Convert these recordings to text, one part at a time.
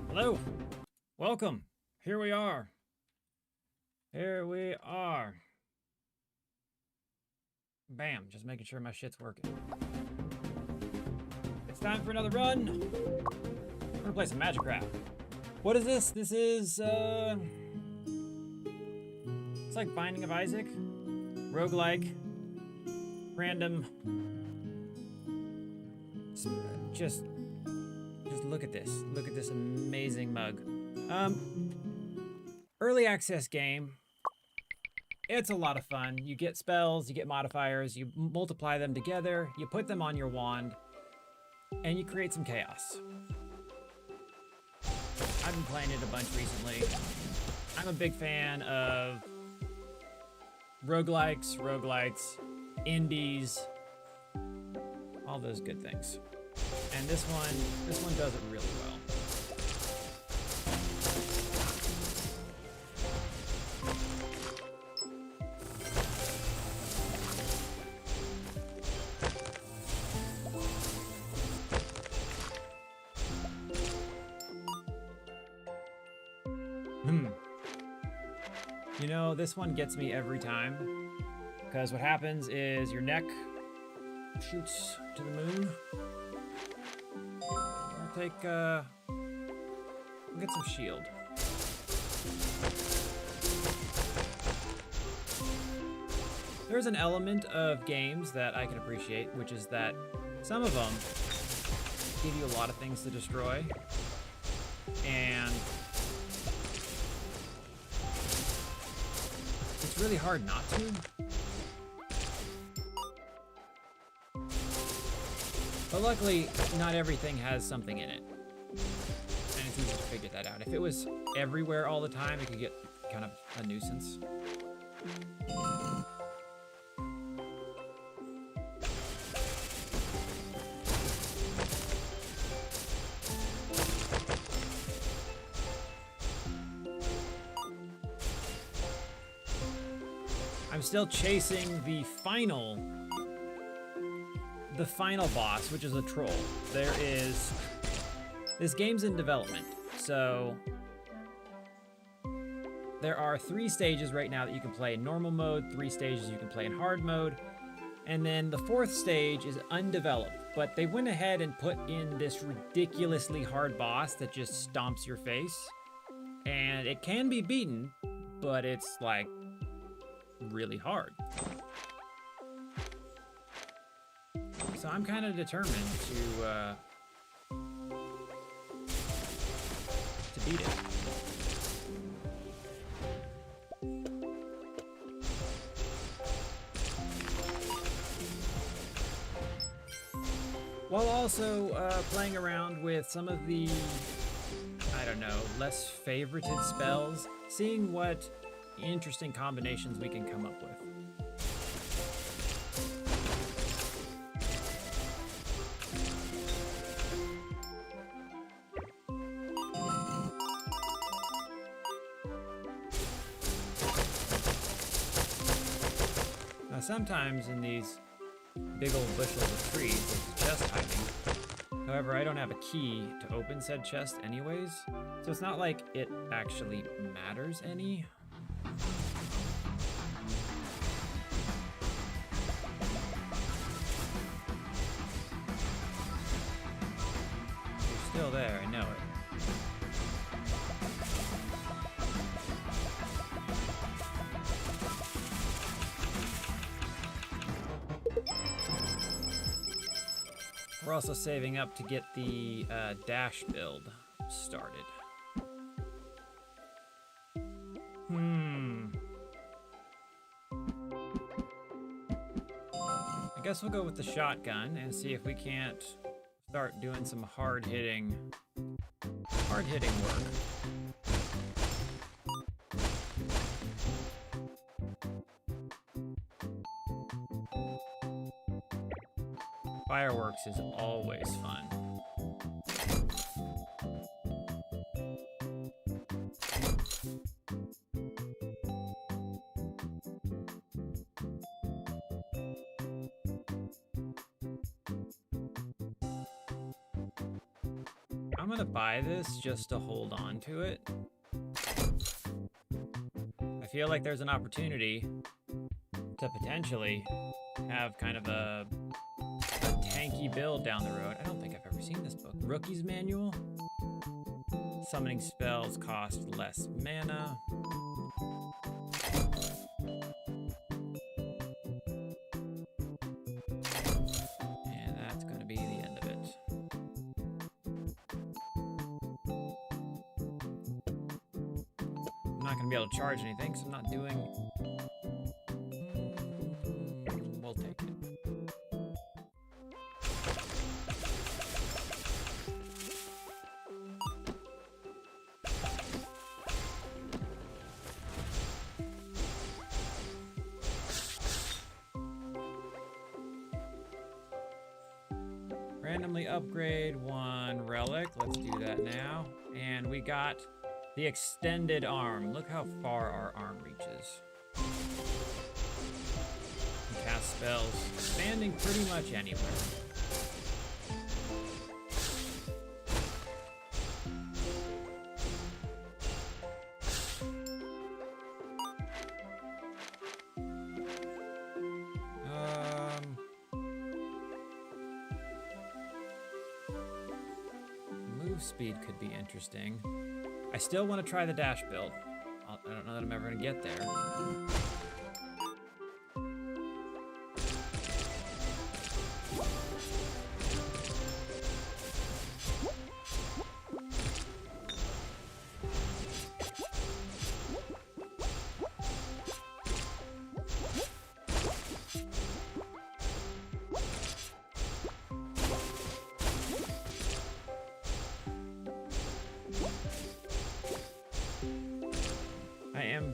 Hello, welcome. Here we are. Here we are. Bam, just making sure my shit's working. It's time for another run. I'm gonna play some Magicraft. What is this? This is, it's like Binding of Isaac. Roguelike. Random. Just look at this. Look at this amazing mug. Early access game. It's a lot of fun. You get spells, you get modifiers, you multiply them together, you put them on your wand, and you create some chaos. I've been playing it a bunch recently. I'm a big fan of roguelikes, indies, all those good things. And this one does it really well. You know, this one gets me every time, because what happens is your neck shoots to the moon. We'll get some shield. There's an element of games that I can appreciate, which is that some of them give you a lot of things to destroy, and it's really hard not to. But luckily, not everything has something in it. And it's easy to figure that out. If it was everywhere all the time, it could get kind of a nuisance. I'm still chasing the final boss, which is a troll. This game's in development, so there are 3 stages right now that you can play in normal mode, 3 stages you can play in hard mode, and then the 4th stage is undeveloped, but they went ahead and put in this ridiculously hard boss that just stomps your face, and it can be beaten, but it's like really hard. So I'm kind of determined to beat it. While also playing around with some of the, I don't know, less favorited spells, seeing what interesting combinations we can come up with. Now sometimes in these big old bushels of trees, there's a chest hiding. However, I don't have a key to open said chest anyways, so it's not like it actually matters any. You're still there, I know it. We're also saving up to get the dash build started. I guess we'll go with the shotgun and see if we can't start doing some hard-hitting work. Fireworks is always fun. I'm gonna buy this just to hold on to it. I feel like there's an opportunity to potentially have kind of a tanky build down the road. I don't think I've ever seen this book. Rookie's Manual. Summoning spells cost less mana. And that's going to be the end of it. I'm not going to be able to charge anything, so I'm not doing... We'll take it. Randomly upgrade one relic. Let's do that now. And we got the extended arm. Look how far our arm reaches. We cast spells standing pretty much anywhere. Speed could be interesting. I still want to try the dash build. I don't know that I'm ever going to get there.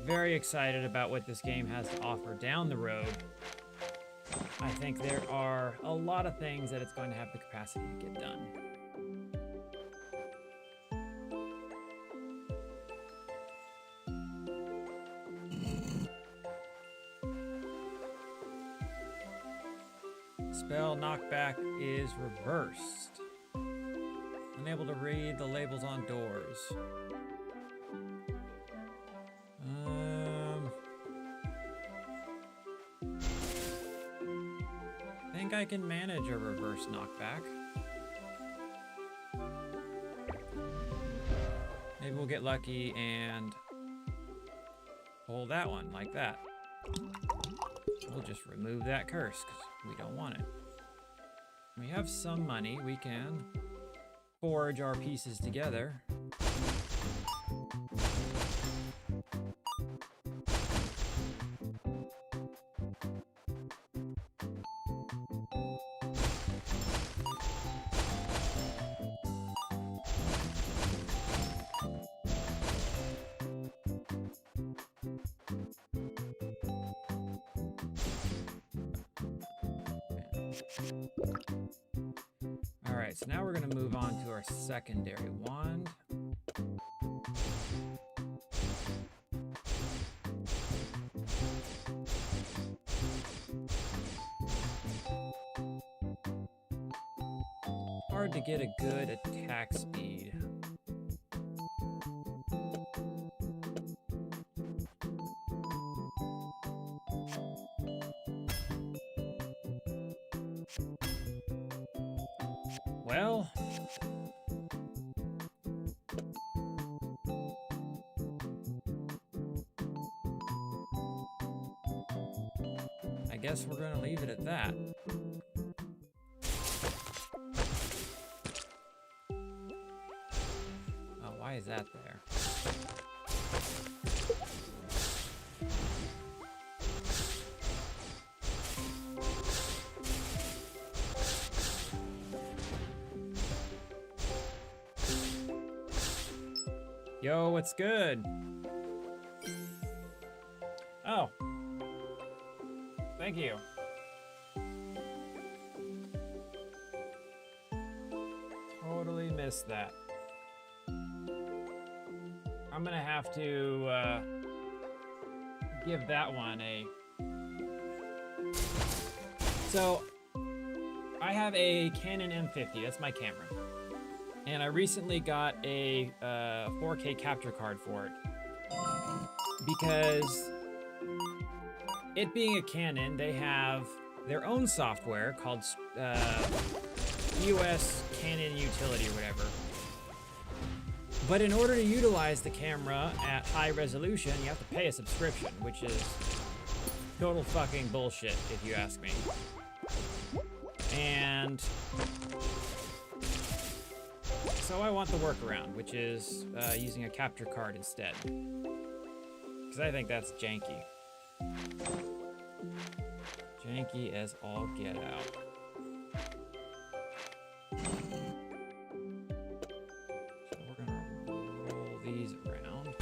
Very excited about what this game has to offer down the road. I think there are a lot of things that it's going to have the capacity to get done. Spell knockback is reversed. Unable to read the labels on doors. I think I can manage a reverse knockback. Maybe we'll get lucky and pull that one like that. We'll just remove that curse because we don't want it. We have some money. We can forge our pieces together. Alright, so now we're going to move on to our secondary wand. Hard to get a good attack speed. Well, I guess we're going to leave it at that. Oh, why is that there? Yo, what's good? Oh. Thank you. Totally missed that. I'm gonna have to give that one a... So, I have a Canon M50, that's my camera. And I recently got a 4K capture card for it. Because it being a Canon, they have their own software called EOS Canon Utility or whatever. But in order to utilize the camera at high resolution, you have to pay a subscription, which is total fucking bullshit, if you ask me. And so I want the workaround, which is using a capture card instead. Because I think that's janky. Janky as all get out. So we're gonna roll these around.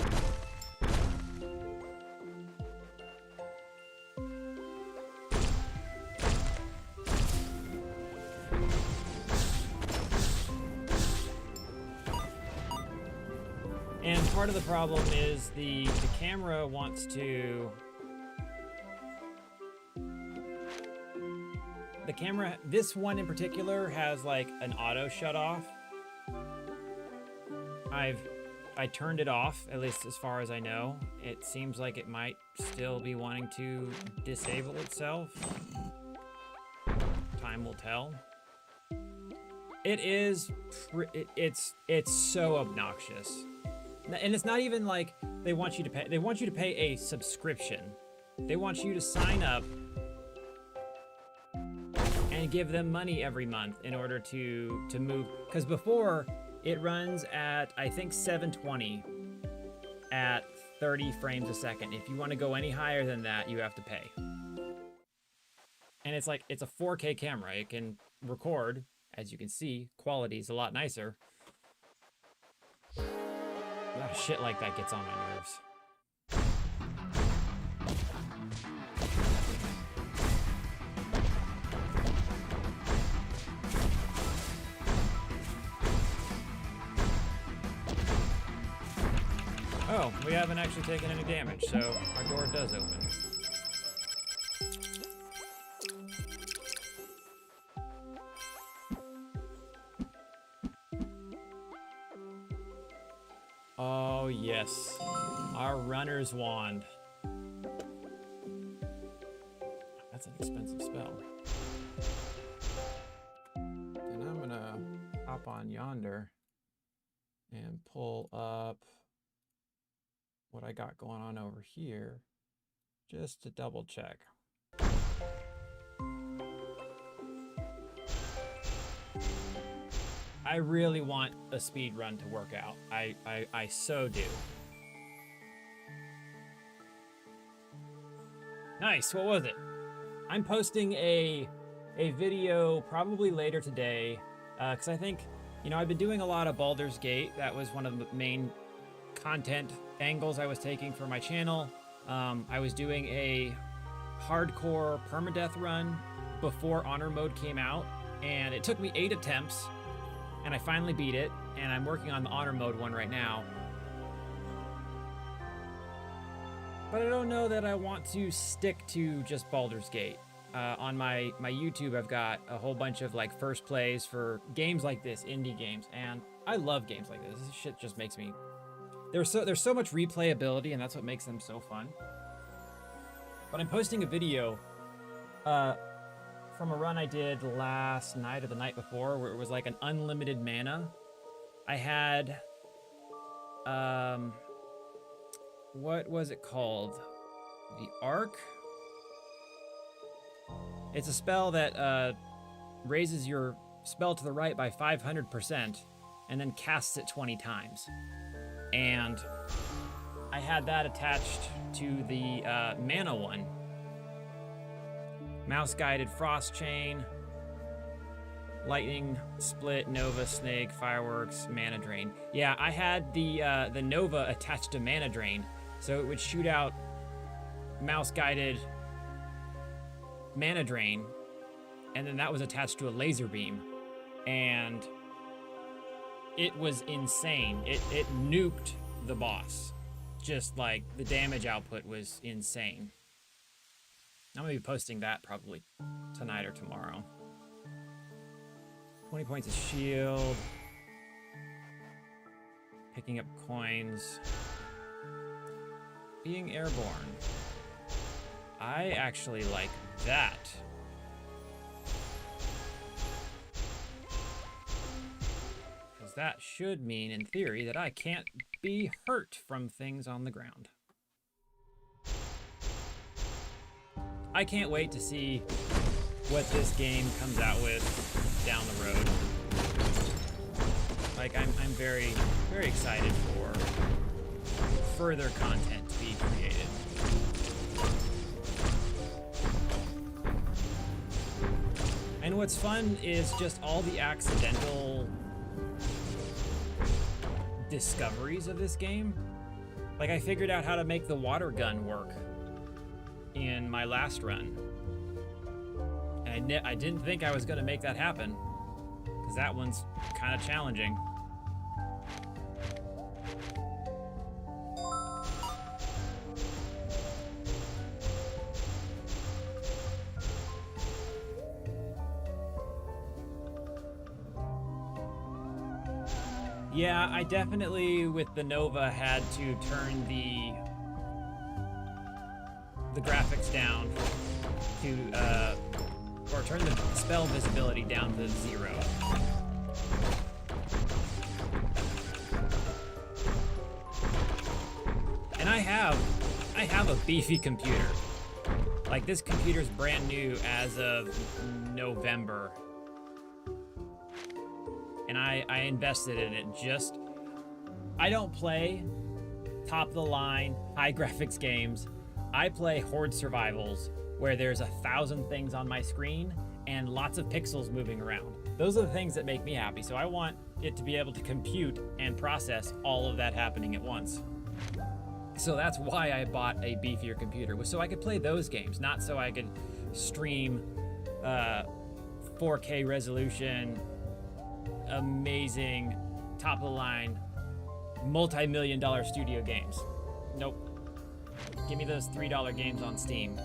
And part of the problem is the camera wants to... The camera, this one in particular, has like an auto shut off. I turned it off, at least as far as I know. It seems like it might still be wanting to disable itself. Time will tell. It is, it's so obnoxious. And it's not even like they want you to pay. They want you to pay a subscription. They want you to sign up and give them money every month in order to move. Because before, it runs at, I think, 720 at 30 frames a second. If you want to go any higher than that, you have to pay. And it's like, it's a 4K camera. It can record, as you can see, quality is a lot nicer. A lot of shit like that gets on my nerves. Oh, we haven't actually taken any damage, so our door does open. Oh yes, our runner's wand. That's an expensive spell. And I'm gonna hop on yonder and pull up what I got going on over here, just to double check. I really want a speed run to work out. I so do. Nice, what was it? I'm posting a video probably later today, because I think, you know, I've been doing a lot of Baldur's Gate. That was one of the main content angles I was taking for my channel. I was doing a hardcore permadeath run before honor mode came out, and it took me 8 attempts, and I finally beat it, and I'm working on the honor mode one right now. But I don't know that I want to stick to just Baldur's Gate. On my YouTube, I've got a whole bunch of like first plays for games like this, indie games, and I love games like this. This shit just makes me... There's so much replayability, and that's what makes them so fun. But I'm posting a video from a run I did last night or the night before, where it was like an unlimited mana. I had, what was it called? The Arc? It's a spell that raises your spell to the right by 500% and then casts it 20 times. And I had that attached to the mana one. Mouse-guided Frost Chain, Lightning, Split, Nova, Snake, Fireworks, Mana Drain. Yeah, I had the Nova attached to Mana Drain, so it would shoot out mouse-guided Mana Drain, and then that was attached to a laser beam. And it was insane. It nuked the boss. Just like the damage output was insane. I'm gonna be posting that probably tonight or tomorrow. 20 points of shield. Picking up coins. Being airborne. I actually like that. Because that should mean, in theory, that I can't be hurt from things on the ground. I can't wait to see what this game comes out with down the road. Like, I'm very, very excited for further content to be created. And what's fun is just all the accidental discoveries of this game. Like, I figured out how to make the water gun work in my last run. And I didn't think I was going to make that happen, because that one's kind of challenging. Yeah, I definitely, with the Nova, had to turn the graphics down to, or turn the spell visibility down to 0. And I have a beefy computer. Like, this computer's brand new as of November. And I invested in it just... I don't play top-of-the-line, high-graphics games. I play horde survivals, where there's 1,000 things on my screen and lots of pixels moving around. Those are the things that make me happy, so I want it to be able to compute and process all of that happening at once. So that's why I bought a beefier computer, was so I could play those games, not so I could stream 4K resolution, amazing, top-of-the-line, multi-million-dollar studio games. Nope. Give me those $3 games on Steam.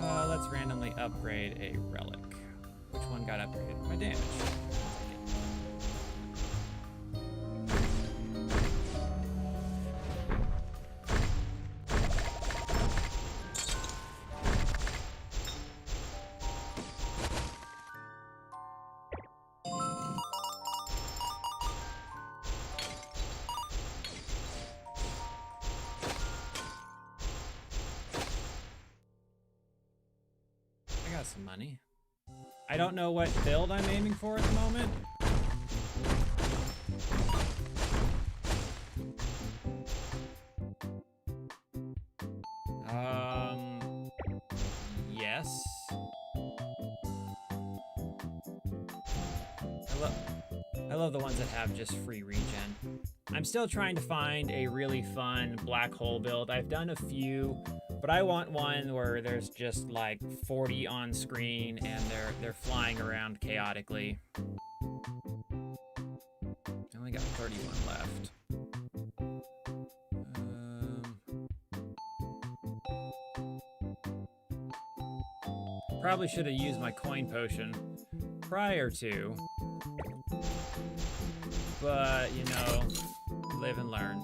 Let's randomly upgrade a relic. Which one got upgraded? My damage. Some money. I don't know what build I'm aiming for at the moment. Yes. I love the ones that have just free regen. I'm still trying to find a really fun black hole build. I've done a few, but I want one where there's just like 40 on screen and they're flying around chaotically. I only got 31 left. Probably should have used my coin potion prior to, but you know, live and learn.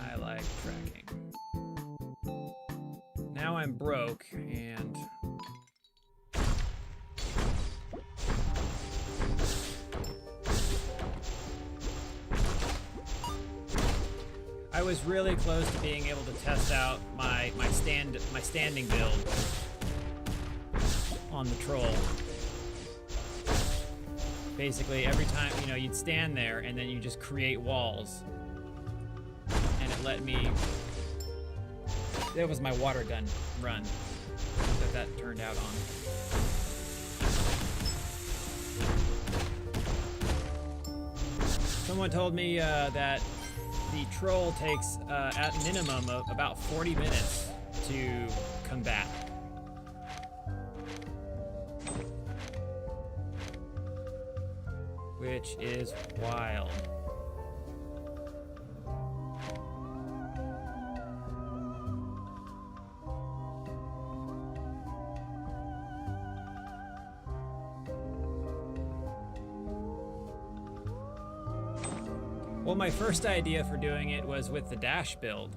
I like tracking. Now I'm broke and I was really close to being able to test out my standing build on the troll. Basically, every time, you know, you'd stand there and then you just create walls. And it let me... That was my water gun run that turned out on. Someone told me that the troll takes, at minimum, about 40 minutes to combat. Which is wild. Well, my first idea for doing it was with the dash build.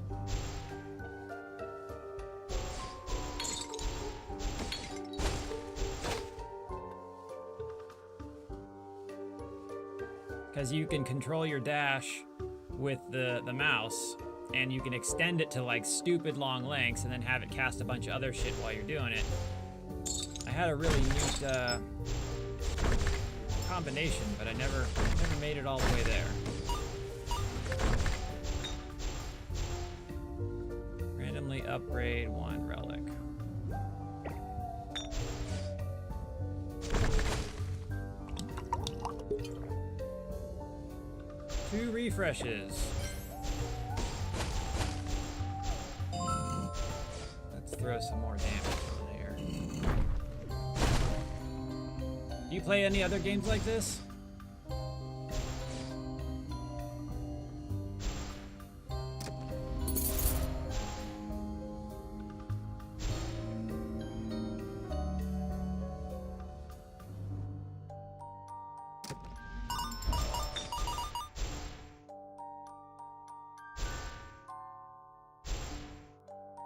Because you can control your dash with the mouse, and you can extend it to like stupid long lengths and then have it cast a bunch of other shit while you're doing it. I had a really neat combination, but I never made it all the way there. Randomly upgrade 1 relic. Two refreshes. Let's throw some more damage on here. Do you play any other games like this?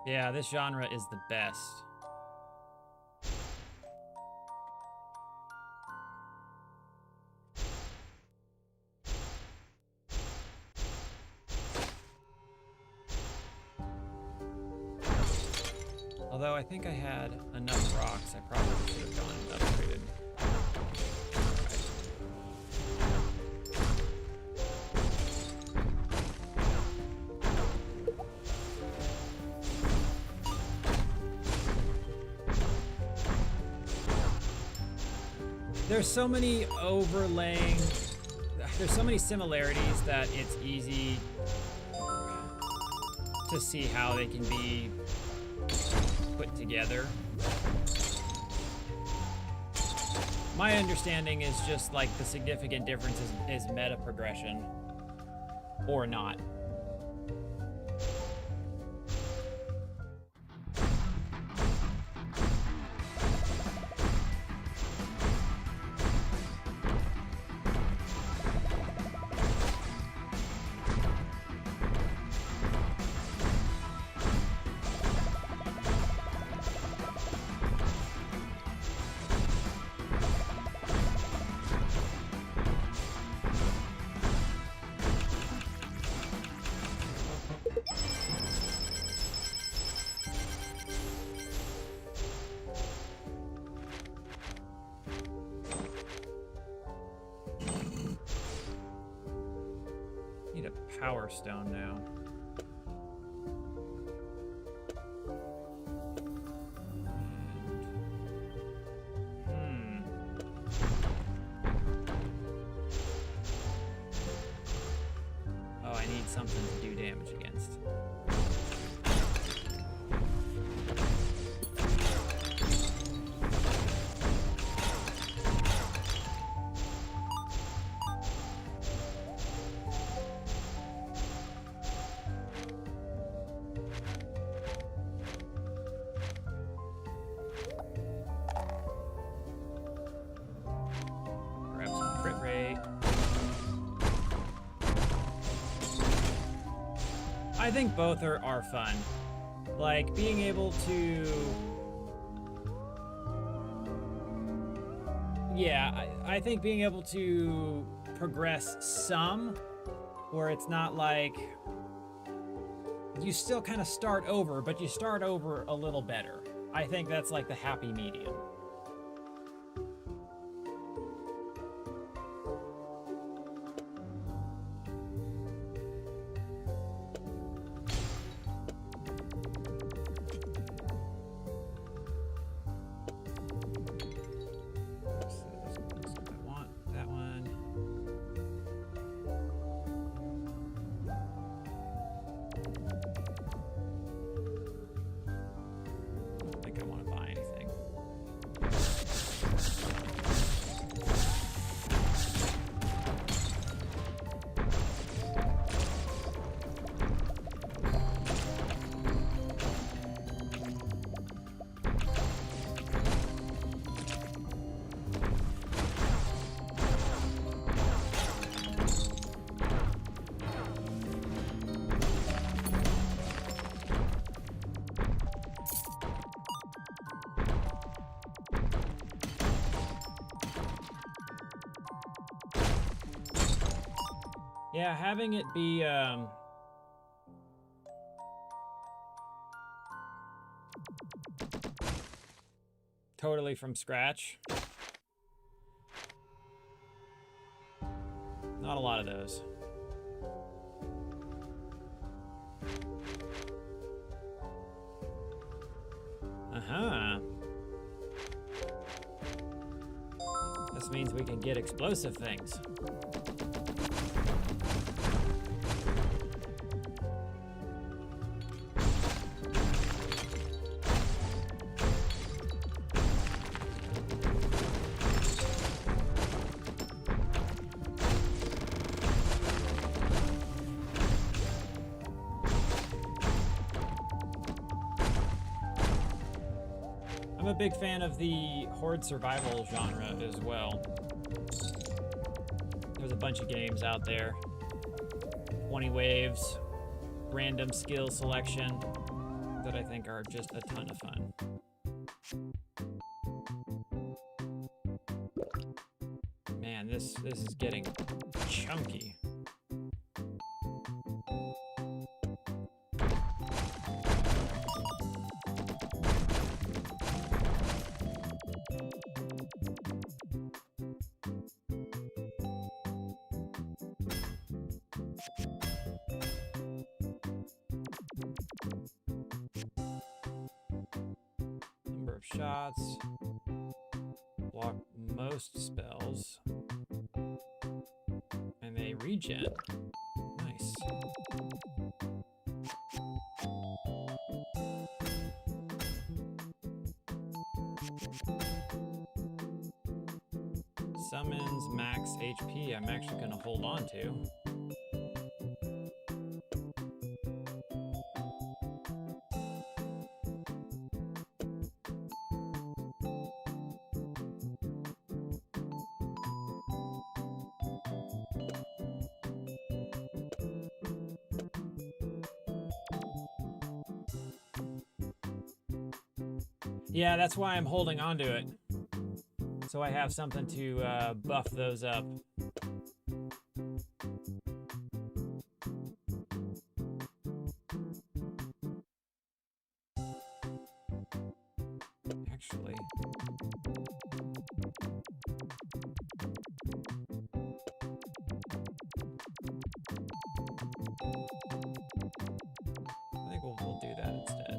Yeah, this genre is the best. Although I think I had enough rocks, I probably should have gone and upgraded. There's so many there's so many similarities that it's easy to see how they can be put together. My understanding is just like the significant difference is meta progression or not. Need a power stone now. Oh, I need something to do damage against. I think both are fun. Like, being able to... Yeah, I think being able to progress some, where it's not like... You still kind of start over, but you start over a little better. I think that's like the happy medium. Yeah, having it be totally from scratch. Not a lot of those. Uh-huh. This means we can get explosive things. I'm a big fan of the horde survival genre as well. There's a bunch of games out there. 20 waves, random skill selection that I think are just a ton of fun. Man, this is getting chunky. Number of shots. Block most spells. And they regen. Nice. Summons max HP. I'm actually going to hold on to. Yeah, that's why I'm holding on to it. So I have something to buff those up. Actually. I think we'll do that instead.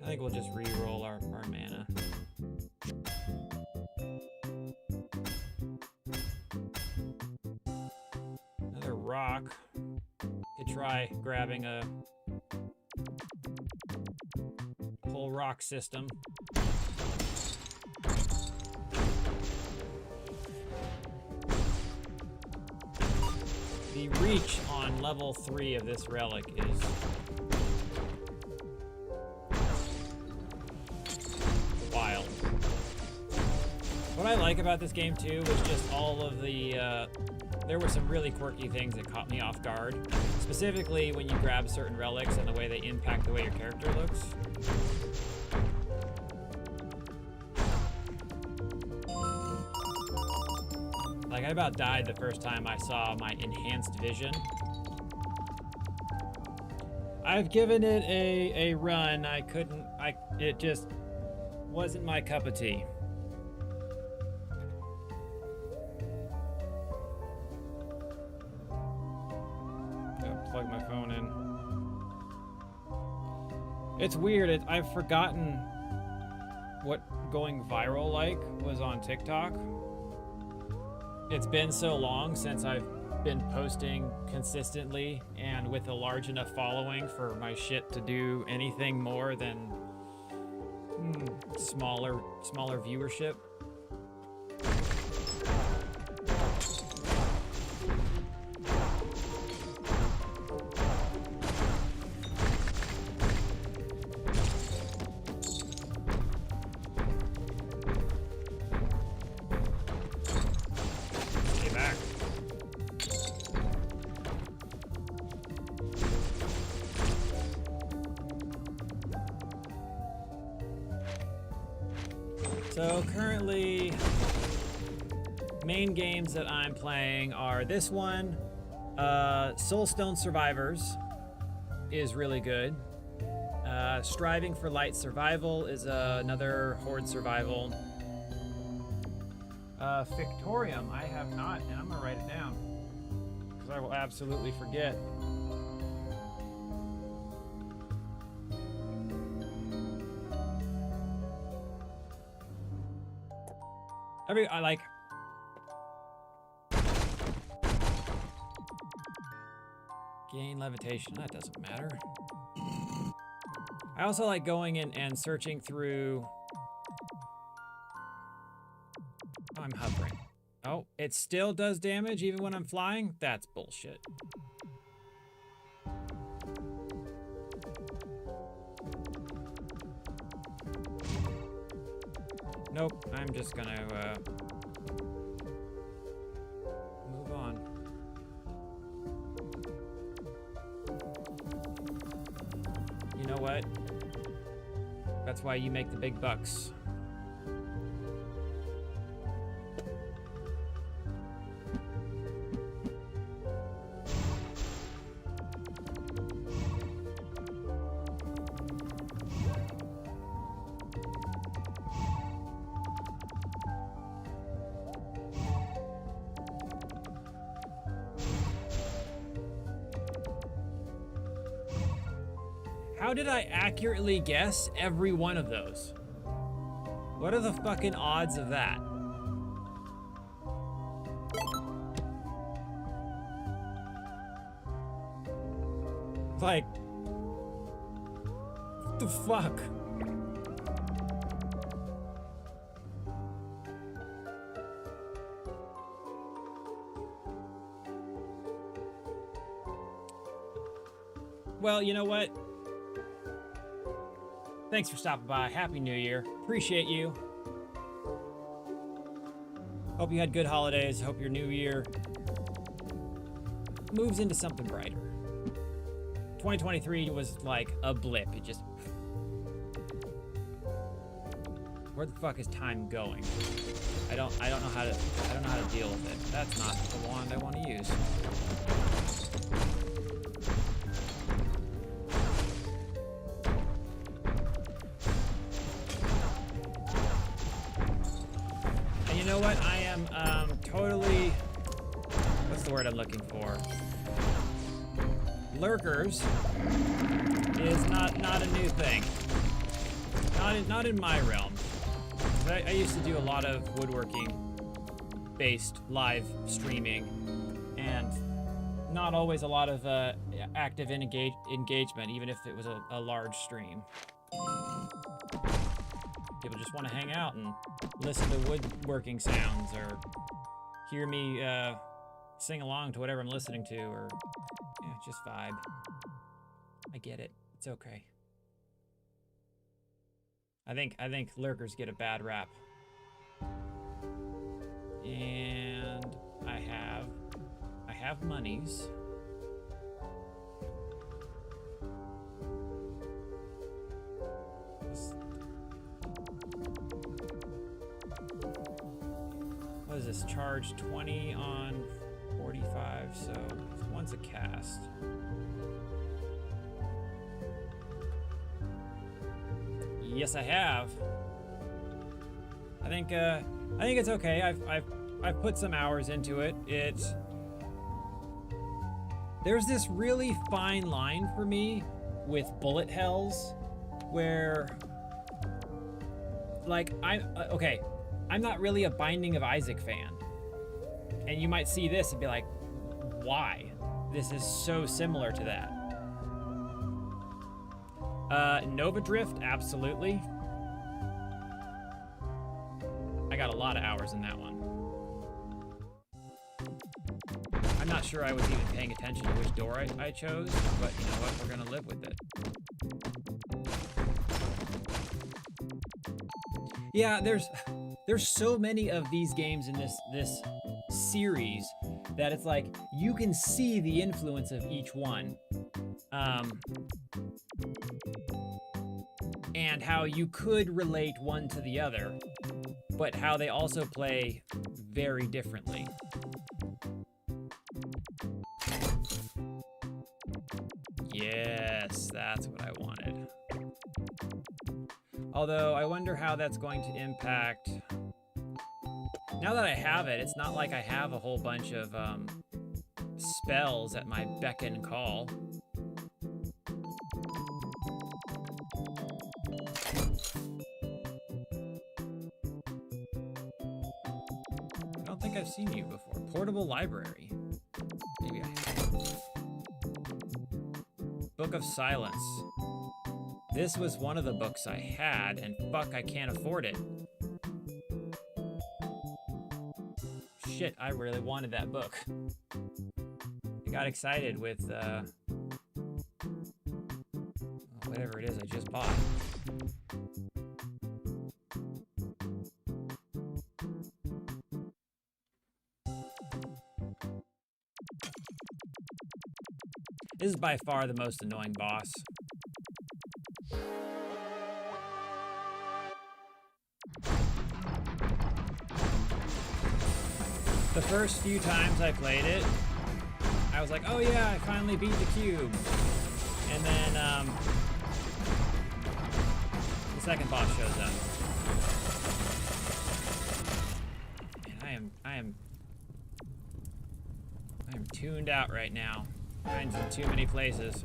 I think we'll just re-roll our mana. Another rock. Could try grabbing a whole rock system. The reach on level 3 of this relic is wild. What I like about this game too was just all of the, there were some really quirky things that caught me off guard. Specifically when you grab certain relics and the way they impact the way your character looks. Like, I about died the first time I saw my enhanced vision. I've given it a run. It just wasn't my cup of tea. Gotta plug my phone in. It's weird. I've forgotten what going viral like was on TikTok. It's been so long since I've been posting consistently and with a large enough following for my shit to do anything more than smaller viewership. So currently, main games that I'm playing are this one, Soulstone Survivors is really good. Striving for Light Survival is another horde survival. Victorium, I have not, and I'm gonna write it down because I will absolutely forget. I like. Gain levitation, that doesn't matter. I also like going in and searching through. Oh, I'm hovering. Oh, it still does damage even when I'm flying? That's bullshit. Nope, I'm just gonna move on. You know what? That's why you make the big bucks. How did I accurately guess every one of those? What are the fucking odds of that? Like, what the fuck? Well, you know what? Thanks for stopping by. Happy New Year. Appreciate you. Hope you had good holidays. Hope your new year moves into something brighter. 2023 was like a blip. It just... Where the fuck is time going? I don't know how to deal with it. That's not the wand I want to use. You know what? I am totally, what's the word I'm looking for? Lurkers is not a new thing. Not in my realm. I used to do a lot of woodworking based live streaming and not always a lot of active engagement, even if it was a large stream. People just want to hang out and listen to woodworking sounds or hear me sing along to whatever I'm listening to, or just vibe. I get it. It's okay. I think lurkers get a bad rap. And I have monies. What is this? Charge 20 on 45, so one's a cast. Yes, I have. I think it's okay. I've put some hours into it. There's this really fine line for me with bullet hells where, like, I'm not really a Binding of Isaac fan. And you might see this and be like, why? This is so similar to that. Nova Drift, absolutely. I got a lot of hours in that one. I'm not sure I was even paying attention to which door I chose, but you know what? We're gonna live with it. Yeah, there's so many of these games in this series that it's like you can see the influence of each one. and how you could relate one to the other, but how they also play very differently. Yes, that's what I wanted. Although, I wonder how that's going to impact... Now that I have it, it's not like I have a whole bunch of spells at my beck and call. I don't think I've seen you before. Portable library. Maybe I have. Book of Silence. This was one of the books I had, and fuck, I can't afford it. Shit, I really wanted that book. I got excited with whatever it is I just bought. This is by far the most annoying boss. The first few times I played it, I was like, oh yeah, I finally beat the cube. And then, the second boss shows up. And I am tuned out right now. Mine's in too many places.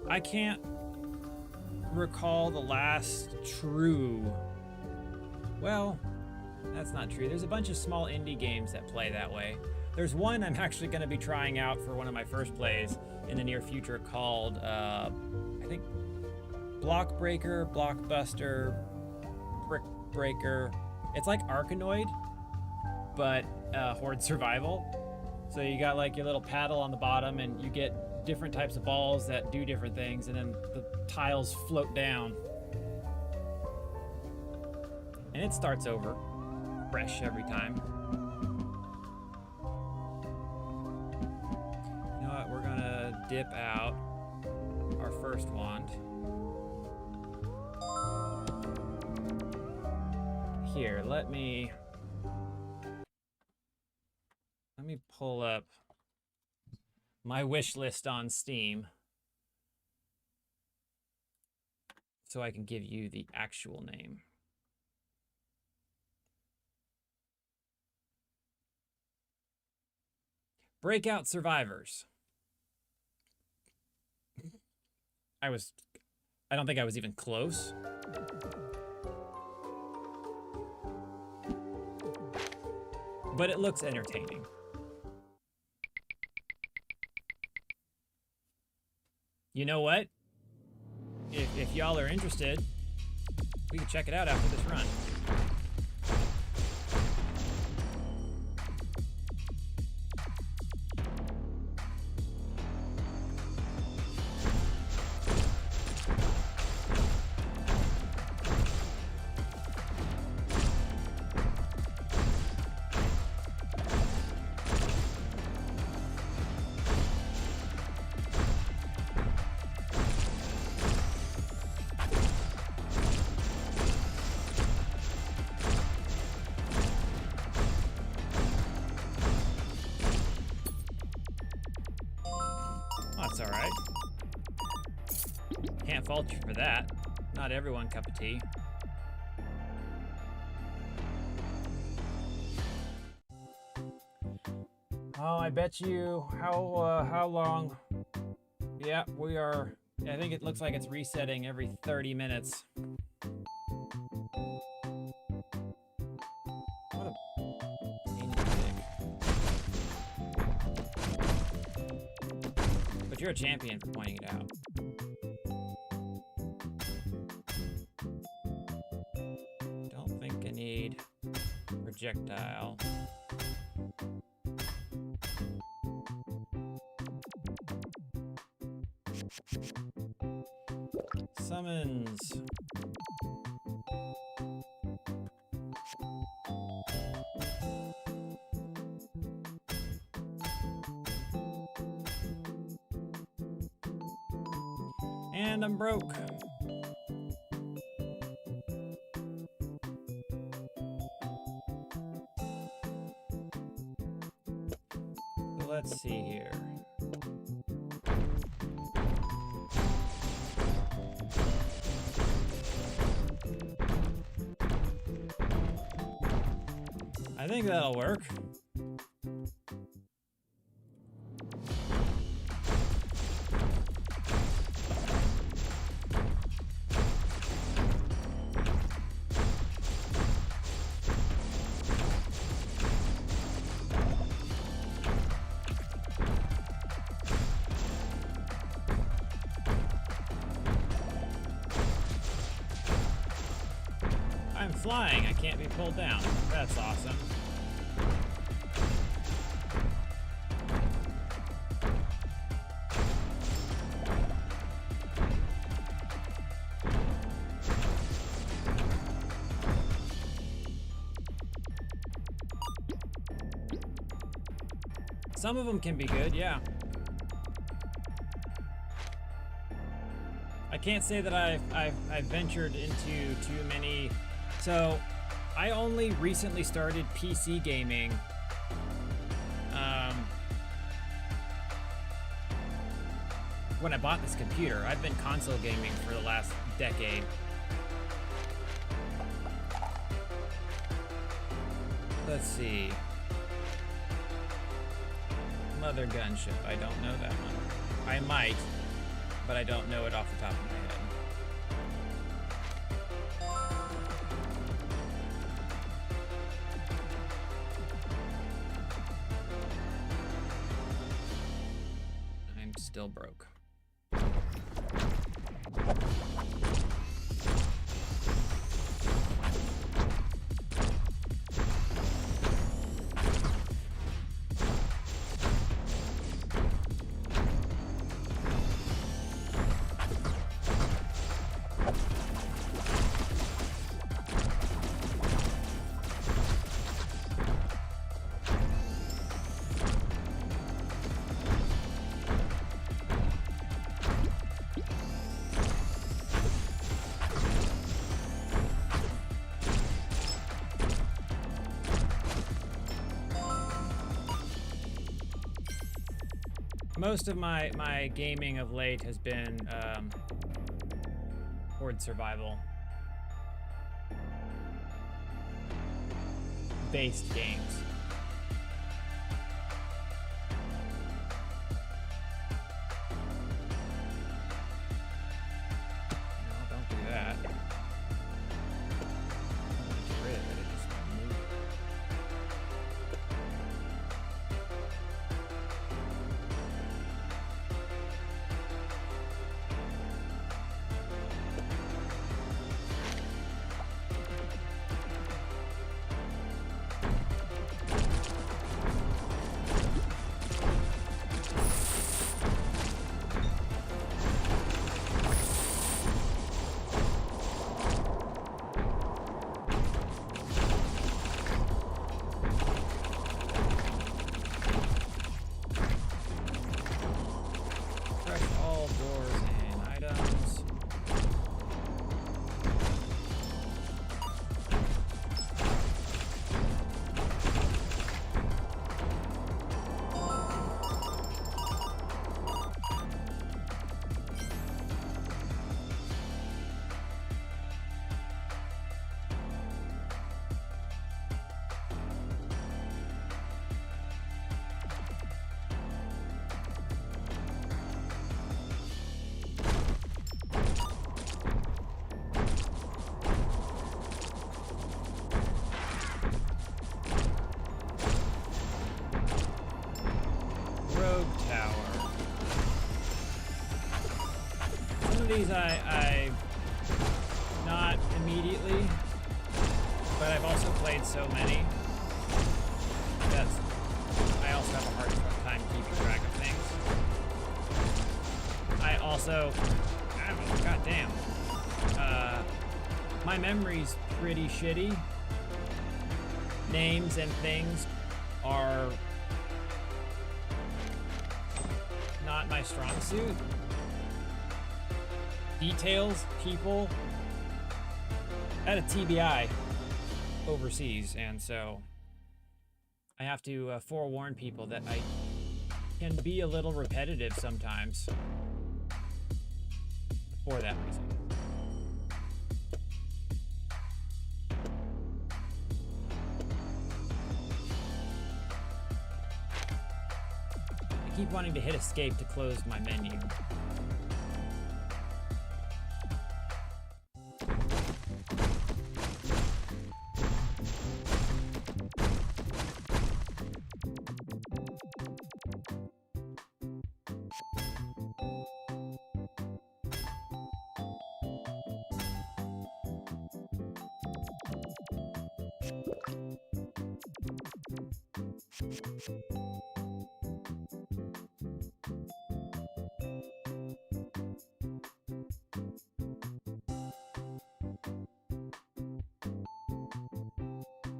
I can't recall the last true... Well, that's not true. There's a bunch of small indie games that play that way. There's one I'm actually going to be trying out for one of my first plays in the near future called, I think, Blockbreaker, Blockbuster, Brick Breaker. It's like Arkanoid, but Horde Survival. So you got like your little paddle on the bottom and you get different types of balls that do different things, and then the tiles float down. And it starts over, fresh every time. You know what, we're gonna dip out our first wand. Here, let me pull up my wish list on Steam so I can give you the actual name. Breakout Survivors. I don't think I was even close. But it looks entertaining. You know what? If y'all are interested, we can check it out after this run. That's all right. Can't fault you for that. Not everyone cup of tea. Oh, I bet you how long Yeah, we are. I think it looks like it's resetting every 30 minutes. What a pain in the dick. But you're a champion for pointing it out. Don't think I need projectile. Summons. And I'm broke. So let's see here. I think that'll work. I'm flying. I can't be pulled down. That's awesome. Some of them can be good, yeah. I can't say that I've ventured into too many. So, I only recently started PC gaming. When I bought this computer. I've been console gaming for the last decade. Let's see. Mother gunship. I don't know that one. I might, but I don't know it off the top of my head. I'm still broke. Most of my gaming of late has been horde survival based games. No, don't do that. Get rid of it. It just moved. these I not immediately, but I've also played so many that I also have a hard time keeping track of things. I also, goddamn, my memory's pretty shitty. Names and things are not my strong suit. Details, people. I had a TBI overseas, and so I have to forewarn people that I can be a little repetitive sometimes for that reason. I keep wanting to hit escape to close my menu.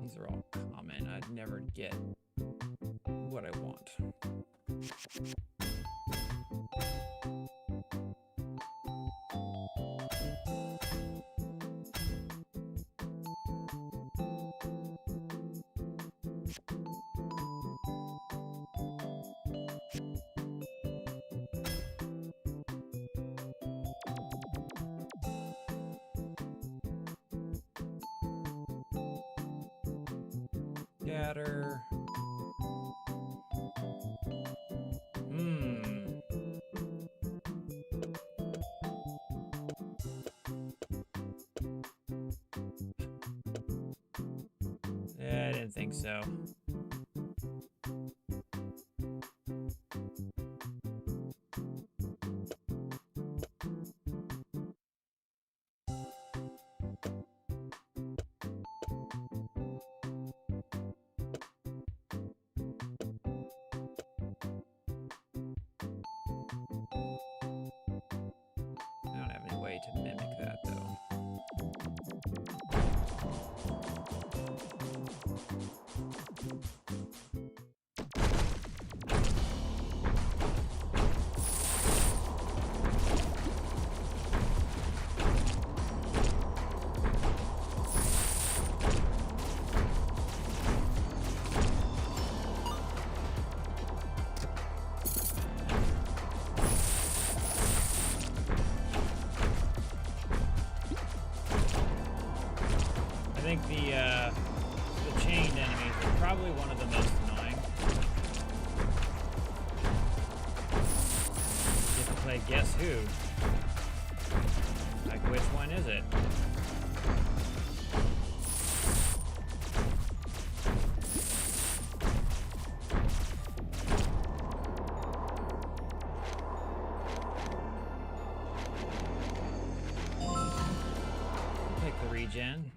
These are all common. I'd never get what I want. Scatter. Yeah, I didn't think so. I don't have any way to mimic that, though. I think the chained enemies are probably one of the most annoying. You have to play Guess Who. Like, which one is it? Take the regen.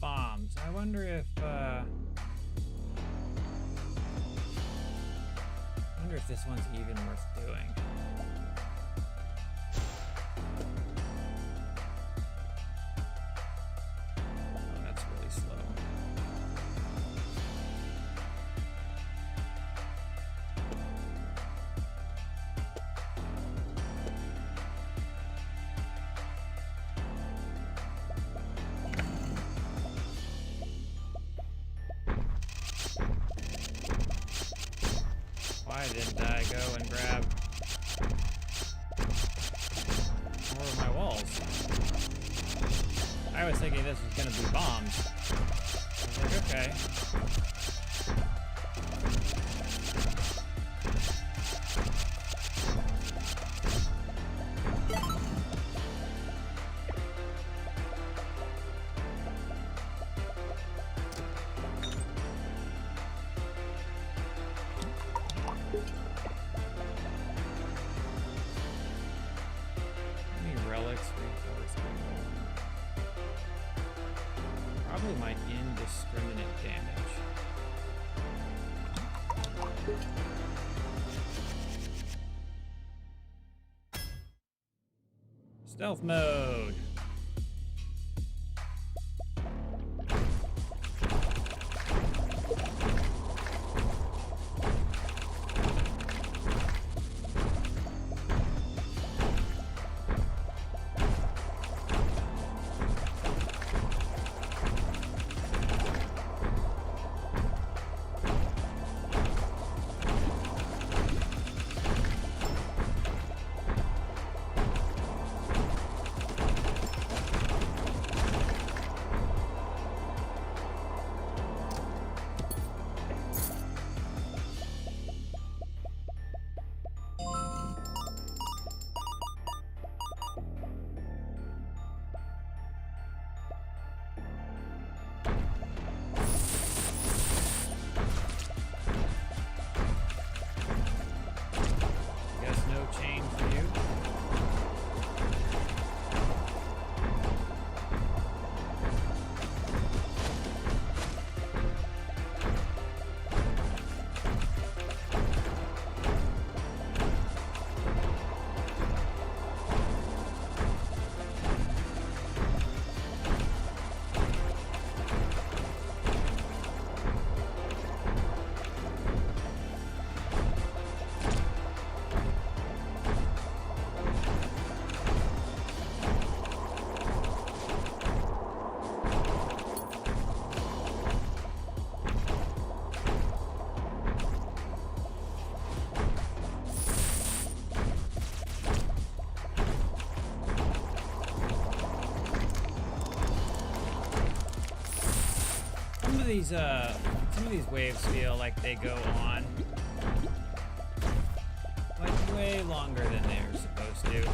bombs. I wonder if this one's even worth doing. Oh, that's really slow. Why didn't I go and grab more of my walls? I was thinking this was gonna be bombs. I was like, okay. Probably my indiscriminate damage. Stealth mode. Chain for you. Some of these waves feel like they go on like way longer than they're supposed to.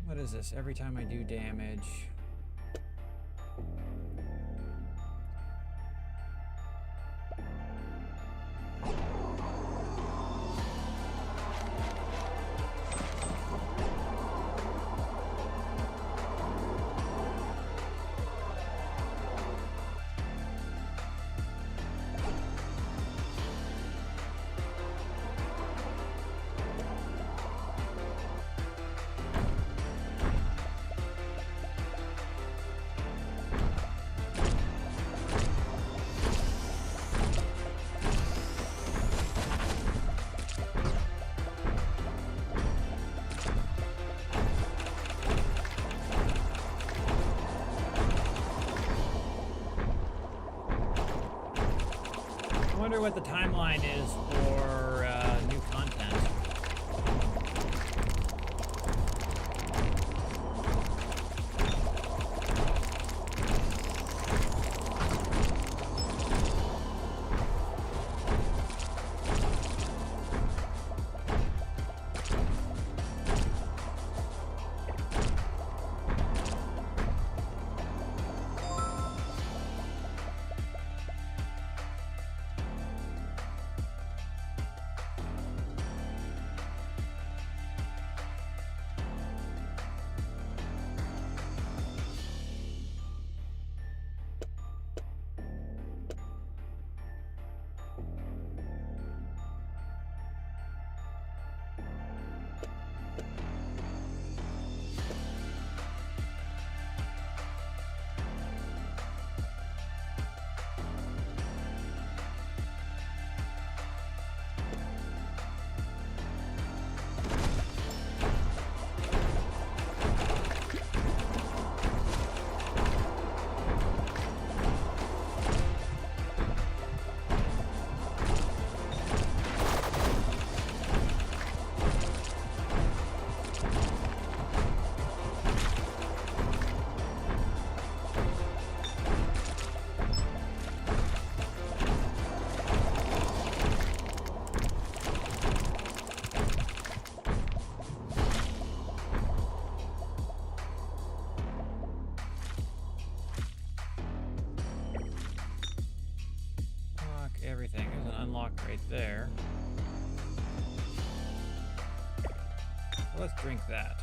What is this? Every time I do damage. I wonder what the timeline is for new content. let's drink that.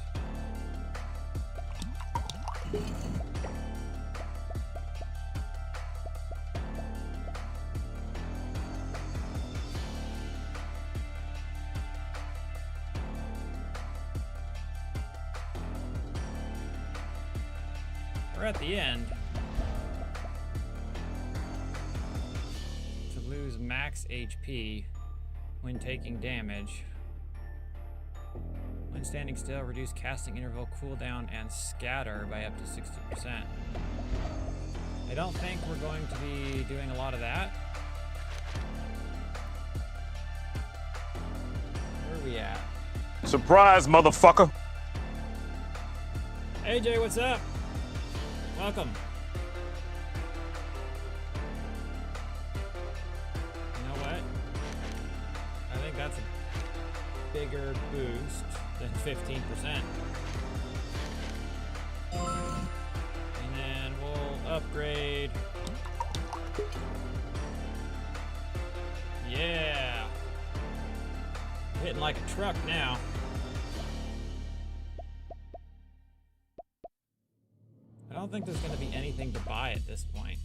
We're at the end. To lose max HP when taking damage. When standing still, reduce casting interval, cooldown, and scatter by up to 60%. I don't think we're going to be doing a lot of that. Where are we at? Surprise, motherfucker! AJ, what's up? Welcome. You know what? I think that's a bigger boost than 15%. And then we'll upgrade. Yeah. Hitting like a truck now. I don't think there's going to be anything to buy at this point.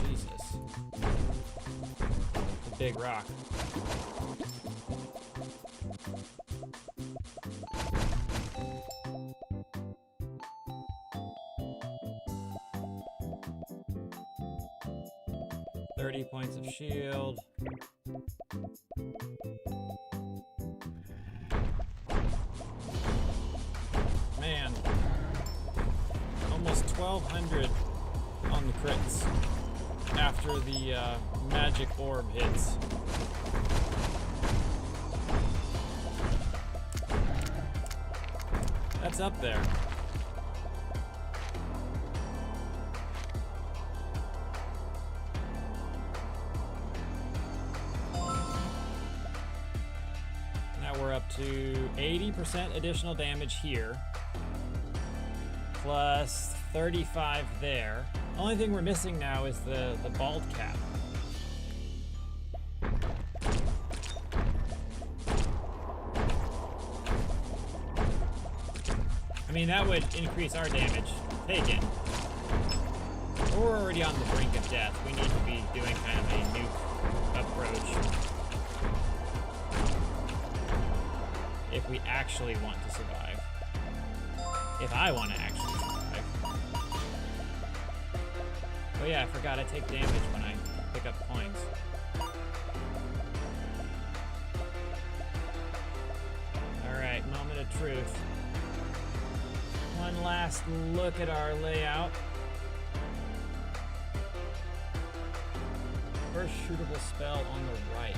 Jesus. A big rock. $30 points of shield. Man, almost 1,200 on the crits after the magic orb hits. That's up there. Now we're up to 80% additional damage here. Plus 35 there. Only thing we're missing now is the bald cap. I mean, that would increase our damage. Take it. We're already on the brink of death. We need to be doing kind of a nuke approach. If we actually want to survive. If I want to actually survive. Oh yeah, I forgot I take damage when I pick up coins. Alright, moment of truth. One last look at our layout. First shootable spell on the right.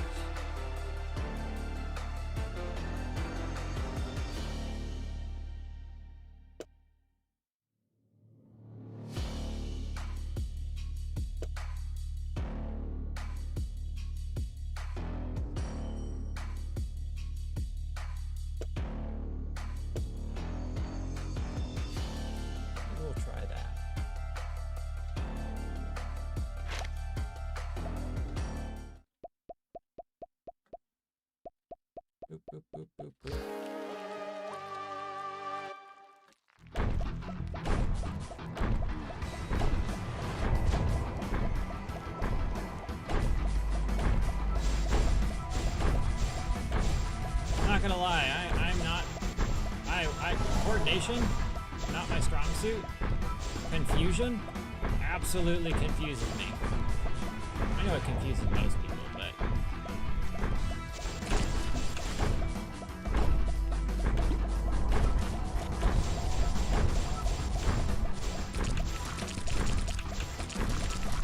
Boop, boop, boop, boop, boop. Not gonna lie, I'm not. Coordination, not my strong suit. Confusion, absolutely confuses me. I know it confuses most people, but.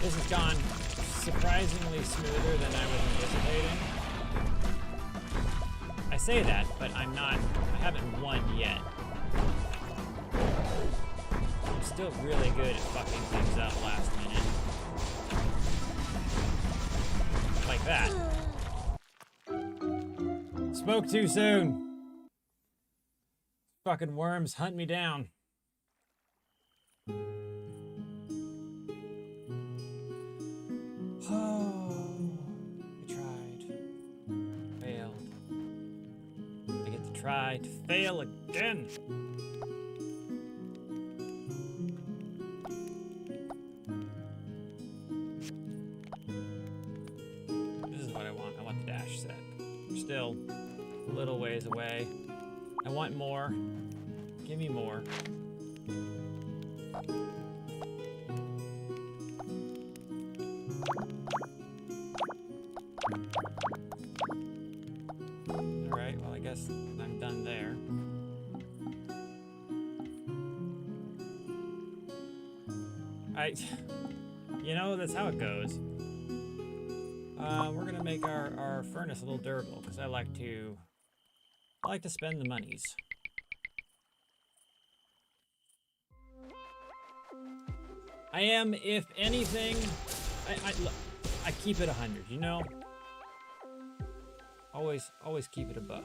This has gone surprisingly smoother than I was anticipating. I say that, but I haven't won yet. I'm still really good at fucking things up last minute. Like that. Spoke too soon. Fucking worms hunt me down. Oh, we tried. try to fail again. This is what I want. I want the dash set. We're still a little ways away. I want more. Give me more. Alright, well I guess I'm done there. You know, that's how it goes. We're gonna make our furnace a little durable, because I like to spend the monies. I am, if anything, I keep it 100, you know? Always keep it a buck.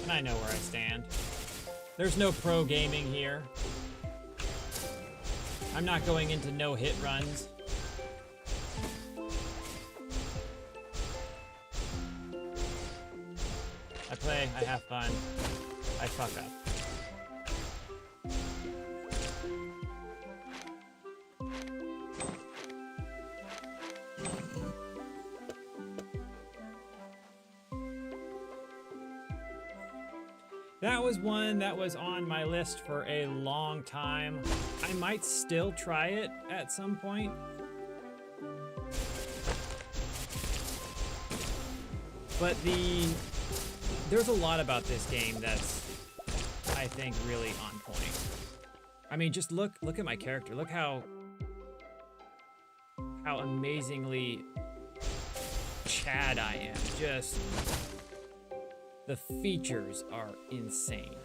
And I know where I stand. There's no pro gaming here. I'm not going into no-hit runs. I play, I have fun, I fuck up. That was one that was on my list for a long time. I might still try it at some point. But there's a lot about this game that's, I think, really on point. I mean, just look at my character. Look how amazingly Chad I am. Just, the features are insane.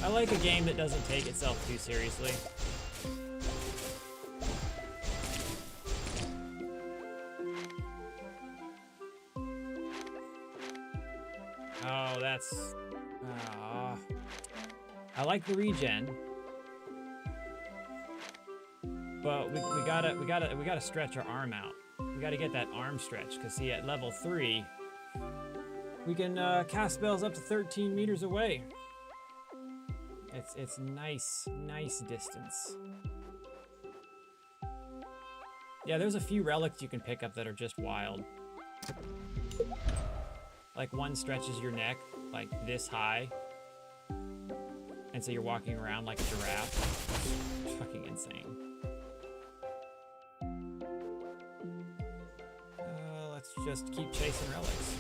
I like a game that doesn't take itself too seriously. Oh, that's... I like the regen, but we gotta stretch our arm out. We gotta get that arm stretch, because see, at level 3, we can cast spells up to 13 meters away. It's nice distance. Yeah, there's a few relics you can pick up that are just wild. Like one stretches your neck like this high. And so you're walking around like a giraffe. It's fucking insane. Let's just keep chasing relics.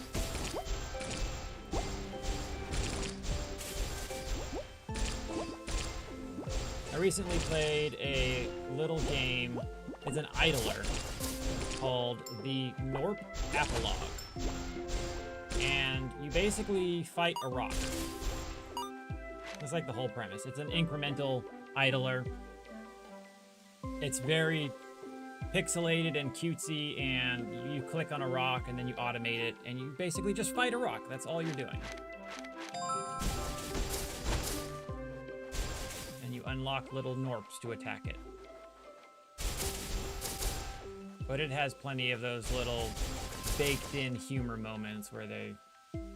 I recently played a little game. It's an idler called the Norp Apologue. And you basically fight a rock. That's like the whole premise. It's an incremental idler. It's very pixelated and cutesy, and you click on a rock and then you automate it, and you basically just fight a rock. That's all you're doing. And you unlock little Norps to attack it. But it has plenty of those little baked-in humor moments where they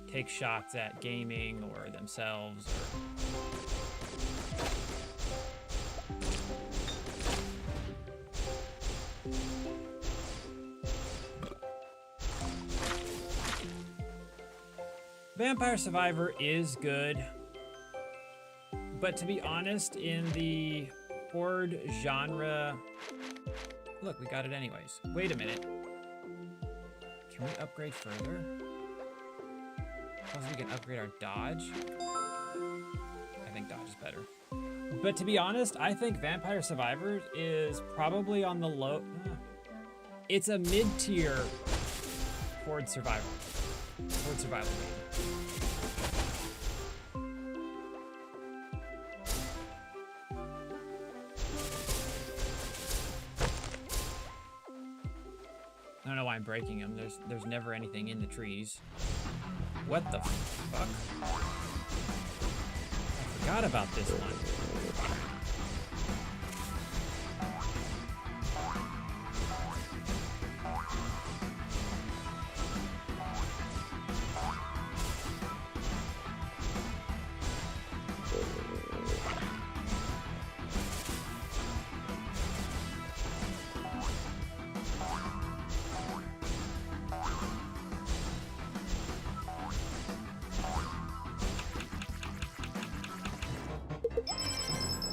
take shots at gaming or themselves. Vampire Survivor is good, but to be honest, in the horde genre... Look, we got it anyways. Wait a minute. Can we upgrade further? Plus we can upgrade our dodge. I think dodge is better. But to be honest, I think Vampire Survivor is probably on the low... It's a mid-tier horde survival. Horde survival game. I'm breaking them. There's never anything in the trees. What the fuck? I forgot about this one.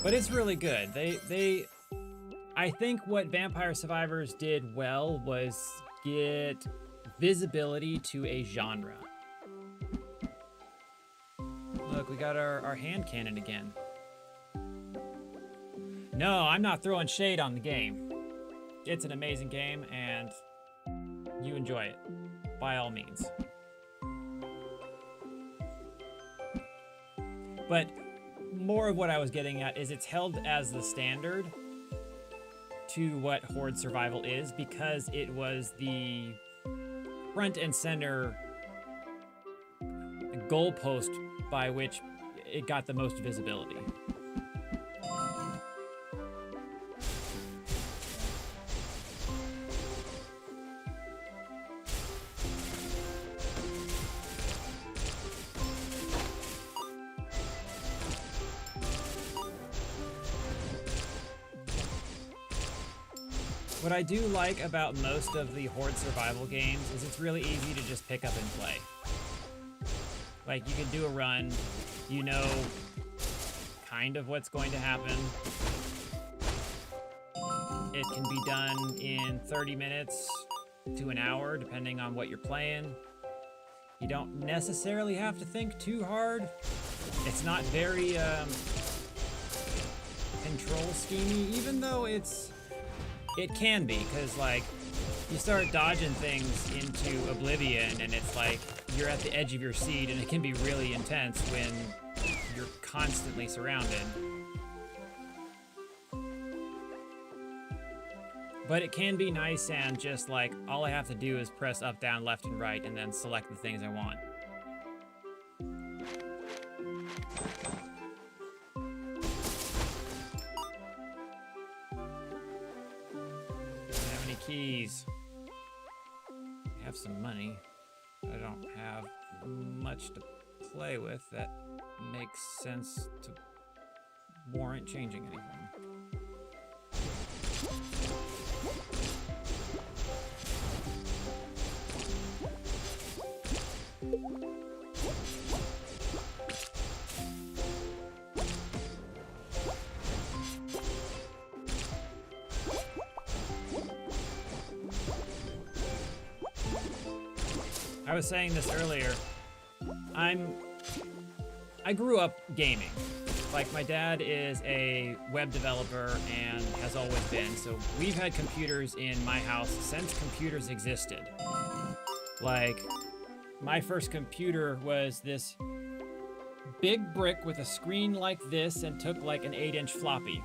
But it's really good. I think what Vampire Survivors did well was get visibility to a genre. Look, we got our hand cannon again. No, I'm not throwing shade on the game. It's an amazing game, and you enjoy it, by all means. But more of what I was getting at is it's held as the standard to what Horde Survival is because it was the front and center goalpost by which it got the most visibility. What I do like about most of the Horde survival games is it's really easy to just pick up and play. Like, you can do a run, you know kind of what's going to happen. It can be done in 30 minutes to an hour, depending on what you're playing. You don't necessarily have to think too hard. It's not very control schemey, even though it can be, because like you start dodging things into oblivion and it's like you're at the edge of your seat and it can be really intense when you're constantly surrounded. But it can be nice and just like all I have to do is press up, down, left, and right and then select the things I want. Keys. I have some money. I don't have much to play with that makes sense to warrant changing anything. I was saying this earlier. I grew up gaming. Like, my dad is a web developer and has always been, so we've had computers in my house since computers existed. Like, my first computer was this big brick with a screen like this and took like an 8-inch floppy.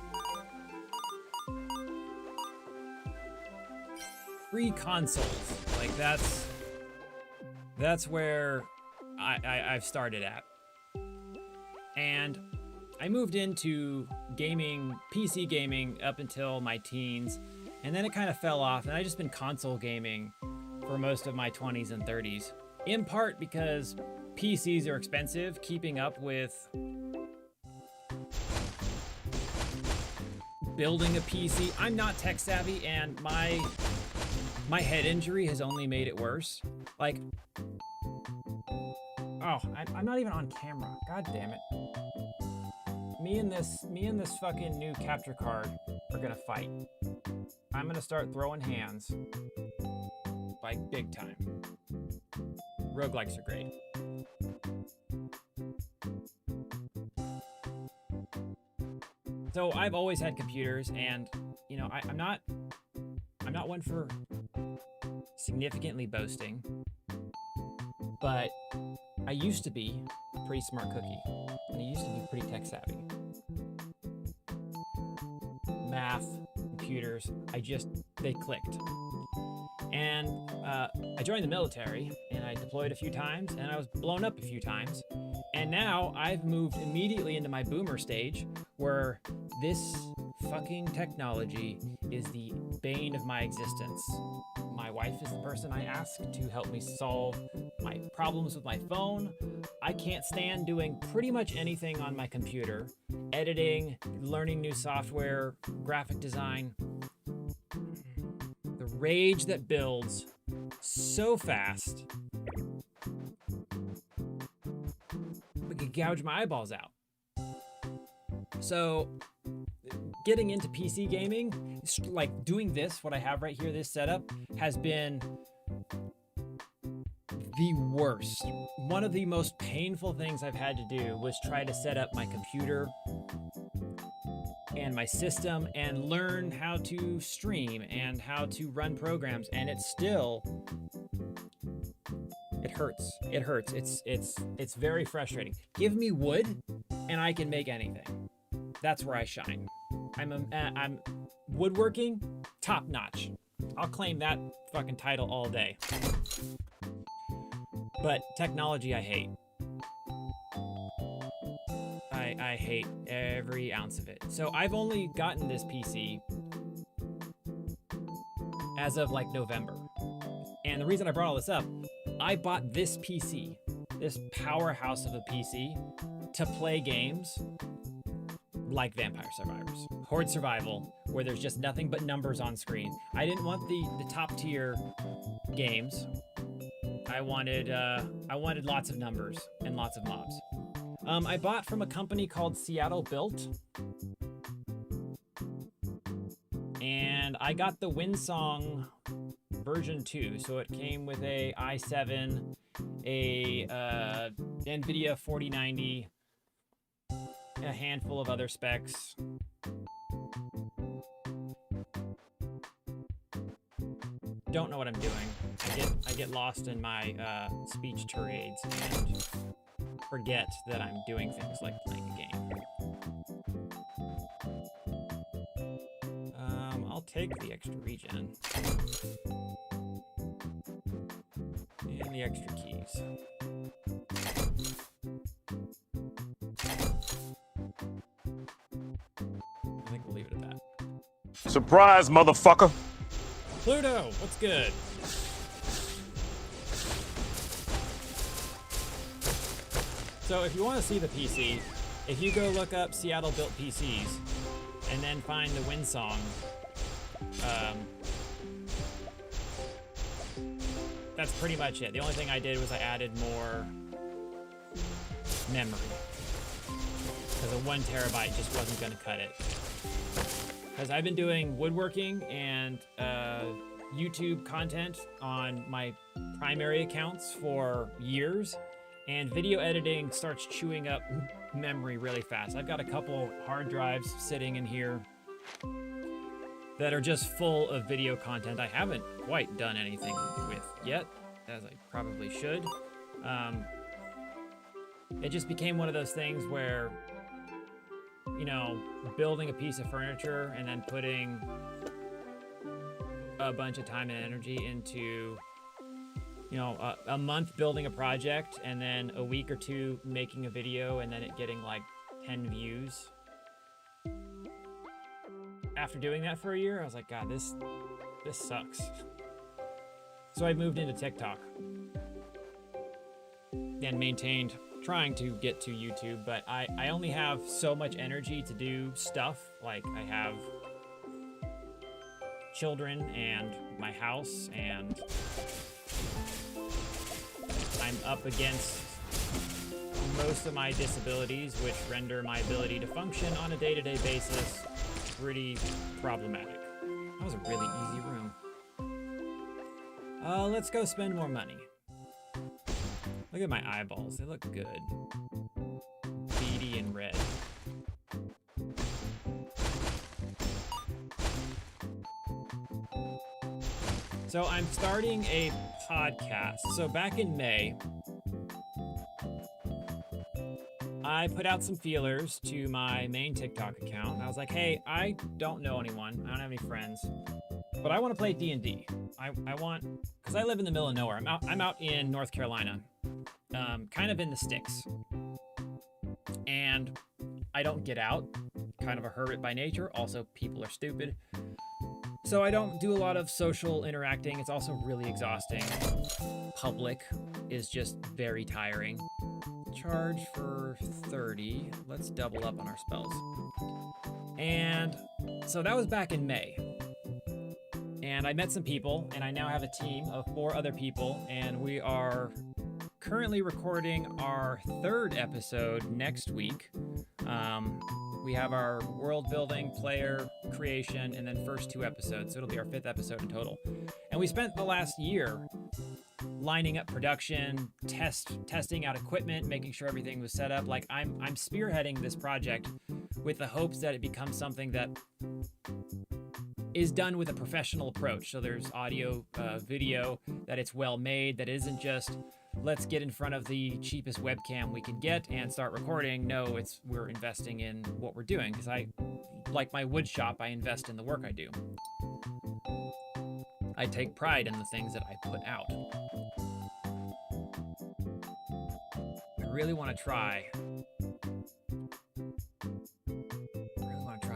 Pre-consoles. Like, that's where I've started at. And I moved into gaming, PC gaming, up until my teens, and then it kind of fell off, and I've just been console gaming for most of my 20s and 30s. In part because PCs are expensive, keeping up with building a PC. I'm not tech savvy, and my head injury has only made it worse. Like, oh, I'm not even on camera. God damn it. Me and this fucking new capture card are gonna fight. I'm gonna start throwing hands. Like, big time. Roguelikes are great. So I've always had computers, and you know, I'm not one for significantly boasting, but I used to be a pretty smart cookie, and I used to be pretty tech savvy. Math, computers, they clicked. And I joined the military, and I deployed a few times, and I was blown up a few times. And now I've moved immediately into my boomer stage, where this fucking technology is the bane of my existence. My wife is the person I ask to help me solve my problems with my phone. I can't stand doing pretty much anything on my computer. Editing, learning new software, graphic design. The rage that builds so fast, I could gouge my eyeballs out. So, getting into PC gaming, like doing this, what I have right here, this setup, has been the worst. One of the most painful things I've had to do was try to set up my computer and my system and learn how to stream and how to run programs, and it hurts. It hurts. It's very frustrating. Give me wood and I can make anything. That's where I shine. I'm woodworking, top notch. I'll claim that fucking title all day. But technology I hate. I hate every ounce of it. So I've only gotten this PC as of like November. And the reason I brought all this up, I bought this PC, this powerhouse of a PC, to play games like Vampire Survivors, Horde Survival, where there's just nothing but numbers on screen. I didn't want the top tier games. I wanted lots of numbers and lots of mobs. I bought from a company called Seattle Built, and I got the Winsong version 2. So it came with a i7, a NVIDIA 4090, a handful of other specs. Don't know what I'm doing. I get lost in my speech tirades and forget that I'm doing things like playing a game. I'll take the extra regen and the extra keys. I think we'll leave it at that. Surprise, motherfucker. Pluto, what's good? So if you want to see the PC, if you go look up Seattle Built PCs and then find the Winsong, that's pretty much it. The only thing I did was I added more memory, because a 1 terabyte just wasn't going to cut it. Because I've been doing woodworking and YouTube content on my primary accounts for years, and video editing starts chewing up memory really fast. I've got a couple hard drives sitting in here that are just full of video content I haven't quite done anything with yet, as I probably should. It just became one of those things where, you know, building a piece of furniture and then putting a bunch of time and energy into, you know, a month building a project and then a week or two making a video and then it getting like 10 views. After doing that for a year, I was like, God, this sucks. So I moved into TikTok and maintained trying to get to YouTube, but I only have so much energy to do stuff. Like, I have children and my house, and I'm up against most of my disabilities, which render my ability to function on a day-to-day basis pretty problematic. That was a really easy room. Let's go spend more money. Look at my eyeballs, they look good. Beady and red. So I'm starting a podcast. So back in May, I put out some feelers to my main TikTok account. And I was like, hey, I don't know anyone. I don't have any friends. But I want to play D&D. I want, because I live in the middle of nowhere. I'm out in North Carolina, kind of in the sticks. And I don't get out, kind of a hermit by nature. Also, people are stupid. So I don't do a lot of social interacting. It's also really exhausting. Public is just very tiring. Charge for 30. Let's double up on our spells. And so that was back in May. And I met some people, and I now have a team of 4 other people, and we are currently recording our 3rd episode next week. We have our world building, player creation, and then first 2 episodes. So it'll be our 5th episode in total. And we spent the last year lining up production, testing out equipment, making sure everything was set up. Like I'm spearheading this project with the hopes that it becomes something that is done with a professional approach. So there's audio, video, that it's well made, that it isn't just let's get in front of the cheapest webcam we can get and start recording. No, we're investing in what we're doing, because I, like my wood shop, I invest in the work I do. I take pride in the things that I put out. I really want to try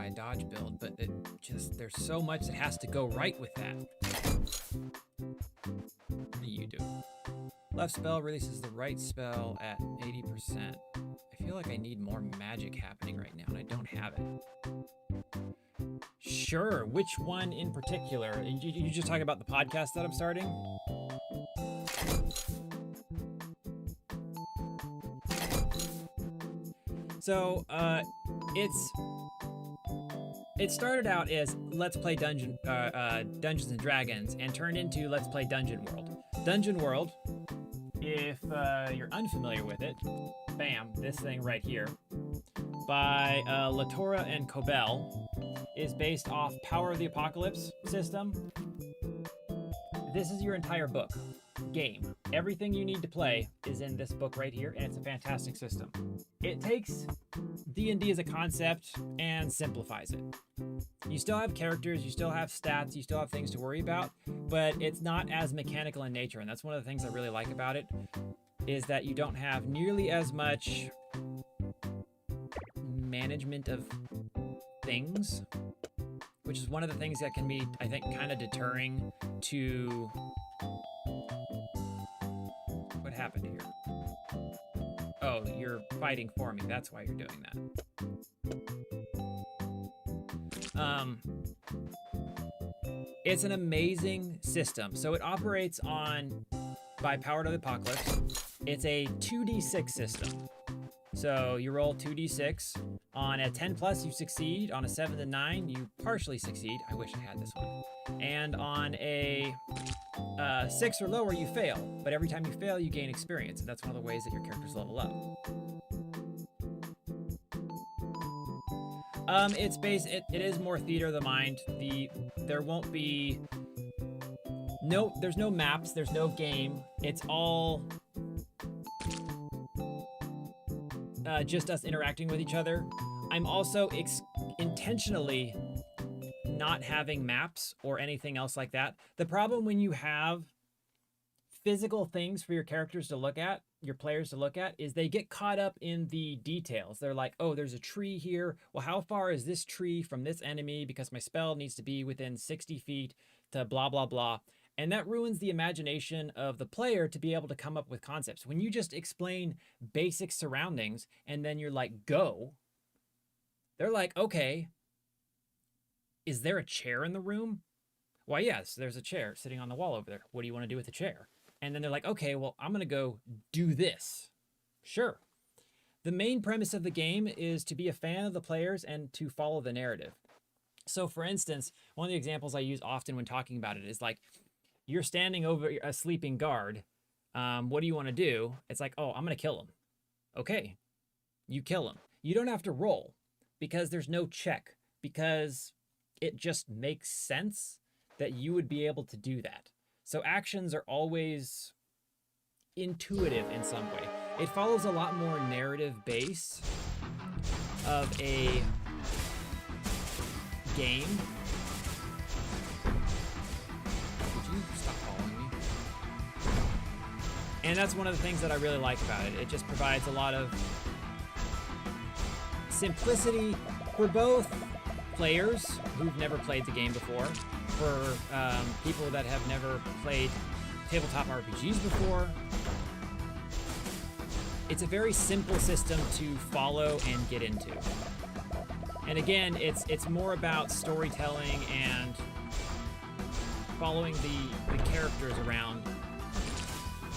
a dodge build, but there's so much that has to go right with that. What do you do? Left spell releases the right spell at 80%. I feel like I need more magic happening right now, and I don't have it. Sure, which one in particular? You just talking about the podcast that I'm starting? So, it started out as Let's Play Dungeons and Dragons and turned into Let's Play Dungeon World. Dungeon World, if you're unfamiliar with it, bam, this thing right here, by Latora and Cobell, is based off Power of the Apocalypse system. This is your entire book. Game. Everything you need to play is in this book right here, and it's a fantastic system. It takes D&D as a concept and simplifies it. You still have characters, you still have stats, you still have things to worry about, but it's not as mechanical in nature, and that's one of the things I really like about it, is that you don't have nearly as much management of things, which is one of the things that can be, I think, kind of deterring to... What happened here? Oh, you're fighting for me. That's why you're doing that. It's an amazing system. So it operates by Power to the Apocalypse. It's a 2d6 system. So you roll 2d6. On a 10 plus, you succeed. On a 7 to 9, you partially succeed. I wish I had this one. And on a 6 or lower, you fail. But every time you fail, you gain experience. And that's one of the ways that your characters level up. It is more theater of the mind. There won't be... there's no maps. There's no game. It's all... just us interacting with each other. I'm also intentionally not having maps or anything else like that. The problem when you have physical things for your characters to look at, your players to look at, is they get caught up in the details. They're like, oh, there's a tree here. Well, how far is this tree from this enemy? Because my spell needs to be within 60 feet to blah, blah, blah. And that ruins the imagination of the player to be able to come up with concepts. When you just explain basic surroundings and then you're like, go, they're like, okay, is there a chair in the room? Why, yes, there's a chair sitting on the wall over there. What do you want to do with the chair? And then they're like, okay, well, I'm going to go do this. Sure. The main premise of the game is to be a fan of the players and to follow the narrative. So, for instance, one of the examples I use often when talking about it is like, you're standing over a sleeping guard. What do you want to do? It's like, oh, I'm going to kill him. Okay, you kill him. You don't have to roll because there's no check, because it just makes sense that you would be able to do that. So actions are always intuitive in some way. It follows a lot more narrative base of a game And that's one of the things that I really like about it. It just provides a lot of simplicity for both players who've never played the game before, for people that have never played tabletop RPGs before. It's a very simple system to follow and get into. And again, it's more about storytelling and following the characters around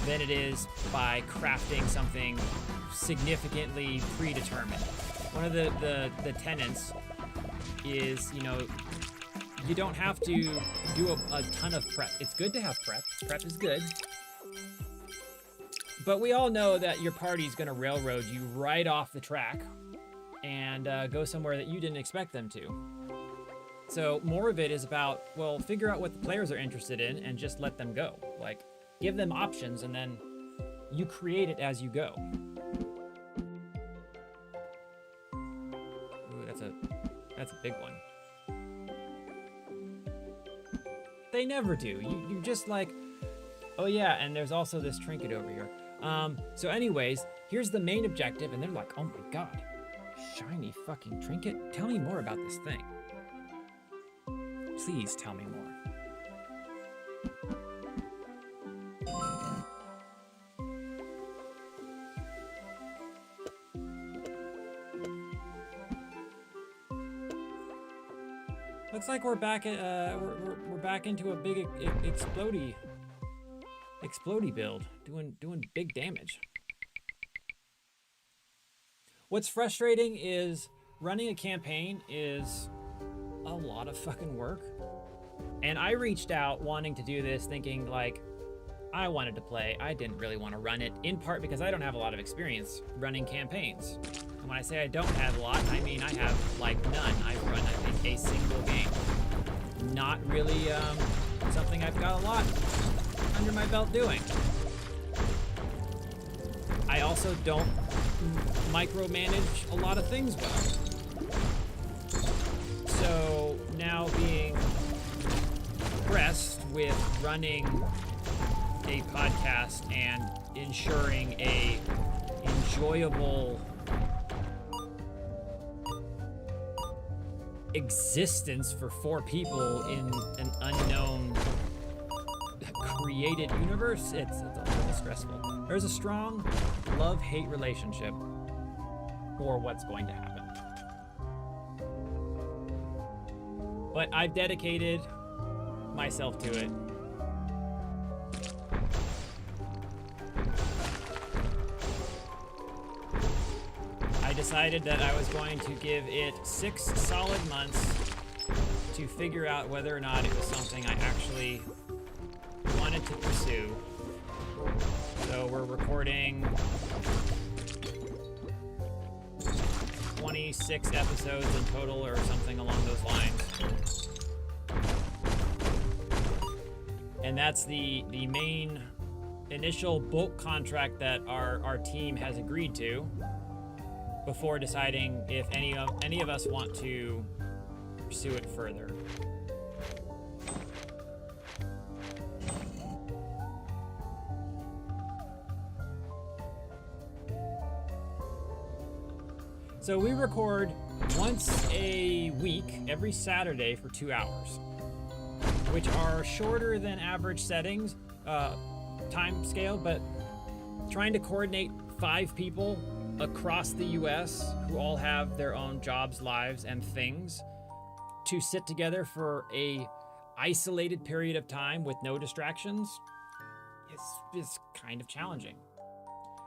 than it is by crafting something significantly predetermined. One of the tenets is, you know, you don't have to do a ton of prep. It's good to have prep. Prep is good. But we all know that your party's gonna railroad you right off the track and go somewhere that you didn't expect them to. So more of it is about, well, figure out what the players are interested in and just let them go. Like, give them options and then you create it as you go. Ooh, that's a big one. They never do. You're just like, oh yeah, and there's also this trinket over here. So anyways, here's the main objective, and they're like, oh my god, shiny fucking trinket? Tell me more about this thing. Please tell me more. Looks like we're back at we're back into a big explodey build, doing big damage. What's frustrating is running a campaign is a lot of fucking work. And I reached out wanting to do this thinking like I wanted to play. I didn't really want to run it, in part because I don't have a lot of experience running campaigns. And when I say I don't have a lot, I mean I have like none. I've run, I think, a single game. Not really something I've got a lot under my belt doing. I also don't micromanage a lot of things well. So now being pressed with running a podcast and ensuring a enjoyable existence for 4 people in an unknown created universe, it's a little stressful. There's a strong love-hate relationship for what's going to happen. But I've dedicated myself to it. I decided that I was going to give it 6 solid months to figure out whether or not it was something I actually wanted to pursue. So we're recording 26 episodes in total or something along those lines. And that's the main initial bulk contract that our team has agreed to before deciding if any of us want to pursue it further. So we record once a week, every Saturday for 2 hours, which are shorter than average settings, time scale, but trying to coordinate 5 people across the US who all have their own jobs, lives, and things to sit together for a isolated period of time with no distractions is kind of challenging.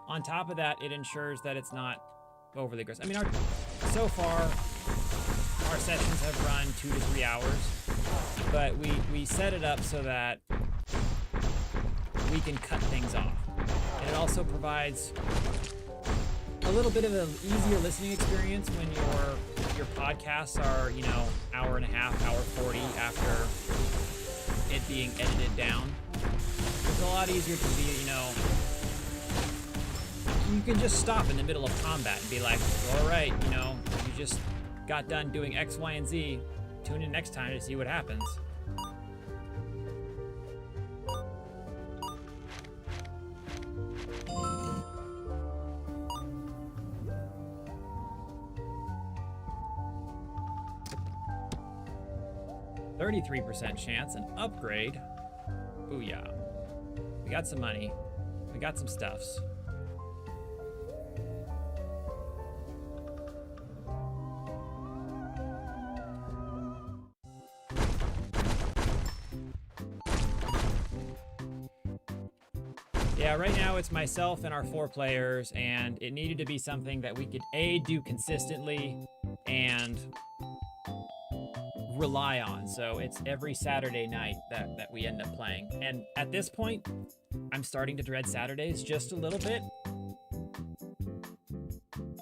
On top of that, it ensures that it's not overly aggressive. I mean, so far, our sessions have run 2 to 3 hours, but we set it up so that we can cut things off. And it also provides a little bit of an easier listening experience when your podcasts are, you know, hour and a half, hour 40 after it being edited down. It's a lot easier to be, you know, you can just stop in the middle of combat and be like, all right, you know, you just got done doing X, Y, and Z. Tune in next time to see what happens. 33% chance, an upgrade. Booyah. We got some money. We got some stuffs. Yeah, right now it's myself and our 4 players, and it needed to be something that we could A, do consistently, and rely on. So it's every Saturday night that we end up playing. And at this point, I'm starting to dread Saturdays just a little bit.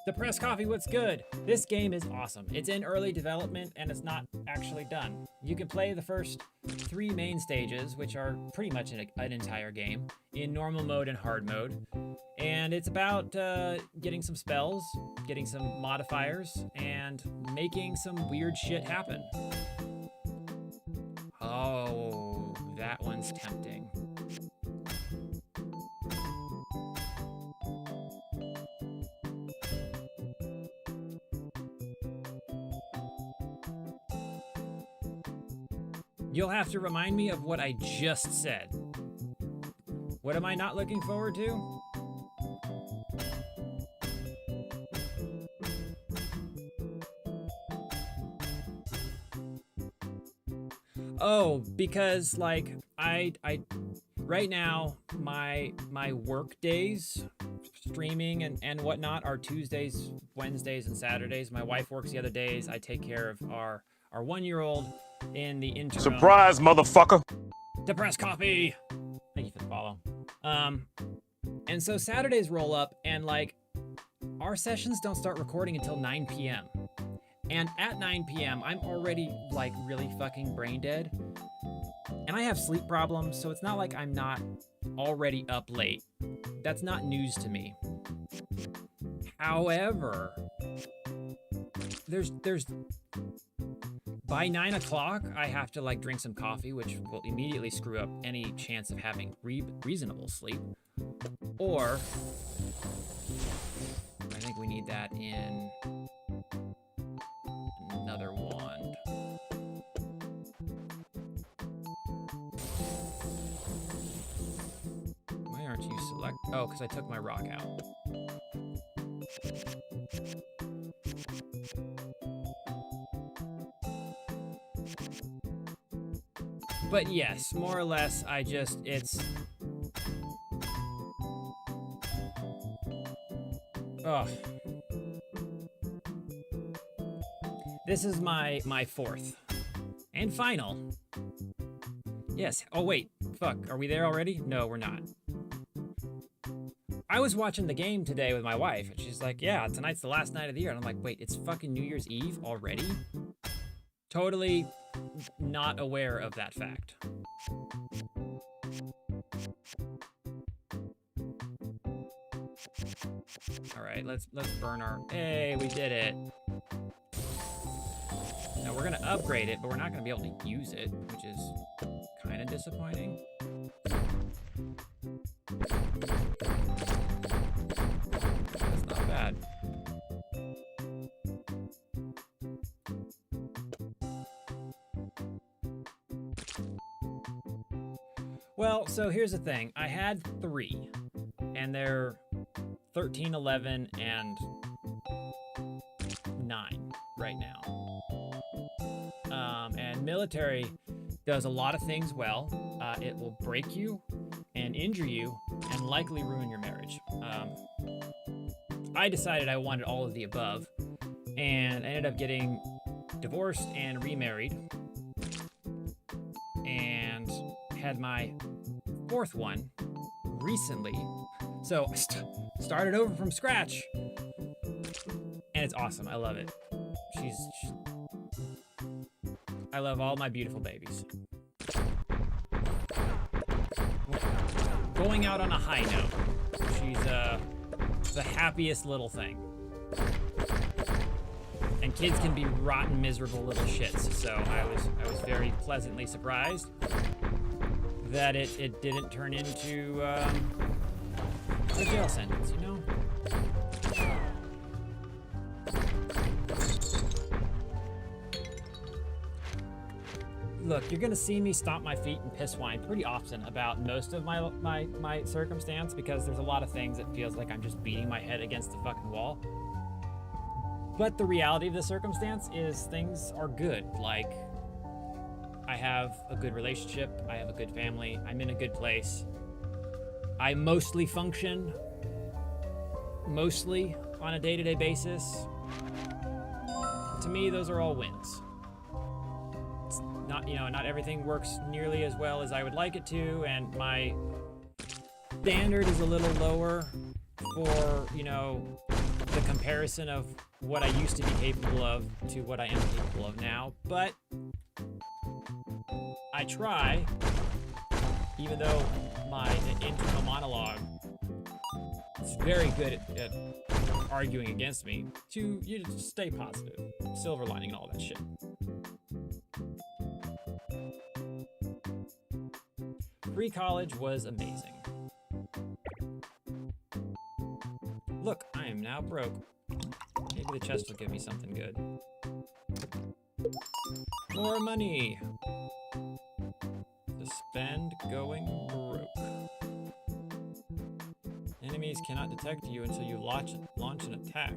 Depressed Coffee, what's good? This game is awesome. It's in early development and it's not actually done. You can play the first 3 main stages, which are pretty much an entire game, in normal mode and hard mode. And it's about getting some spells, getting some modifiers, and making some weird shit happen. Oh, that one's tempting. You'll have to remind me of what I just said. What am I not looking forward to? Oh, because like I right now my work days, streaming and whatnot, are Tuesdays, Wednesdays, and Saturdays. My wife works the other days. I take care of our 1-year-old in the interim. Surprise, motherfucker! Depressed Coffee! Thank you for the follow. And so Saturdays roll up, and like our sessions don't start recording until 9 p.m. And at 9 p.m., I'm already like really fucking brain dead. And I have sleep problems, so it's not like I'm not already up late. That's not news to me. However, there's by 9 o'clock, I have to like drink some coffee, which will immediately screw up any chance of having reasonable sleep. Or, I think we need that in another wand. Why aren't you select? Oh, because I took my rock out. But yes, more or less, it's... Oh. This is my 4th. And final. Yes. Oh, wait. Fuck. Are we there already? No, we're not. I was watching the game today with my wife, and she's like, yeah, tonight's the last night of the year. And I'm like, wait, it's fucking New Year's Eve already? Totally not aware of that fact. All right, let's burn our... Hey, we did it. Now we're gonna upgrade it, but we're not gonna be able to use it, which is kind of disappointing. That's not bad. Well, so here's the thing. I had 3, and they're 13, 11, and 9 right now. And military does a lot of things well. It will break you and injure you and likely ruin your marriage. I decided I wanted all of the above, and I ended up getting divorced and remarried, and had my 4th one recently. So I started over from scratch, and it's awesome. I love it. I love all my beautiful babies. Going out on a high note. She's the happiest little thing. And kids can be rotten, miserable little shits. So I was very pleasantly surprised that it didn't turn into a jail sentence, you know? look, you're gonna see me stomp my feet and piss whine pretty often about most of my circumstance, because there's a lot of things that feels like I'm just beating my head against the fucking wall. But the reality of the circumstance is things are good. Like, I have a good relationship, I have a good family, I'm in a good place. I mostly function, mostly on a day-to-day basis. To me, those are all wins. It's not, not everything works nearly as well as I would like it to, and my standard is a little lower for, the comparison of what I used to be capable of to what I am capable of now. But I try, even though my internal monologue is very good at arguing against me, to just stay positive, silver lining and all that shit. Pre-college was amazing. Look, I am now broke. Maybe the chest will give me something good. More money to spend going broke. Enemies cannot detect you until you launch an attack.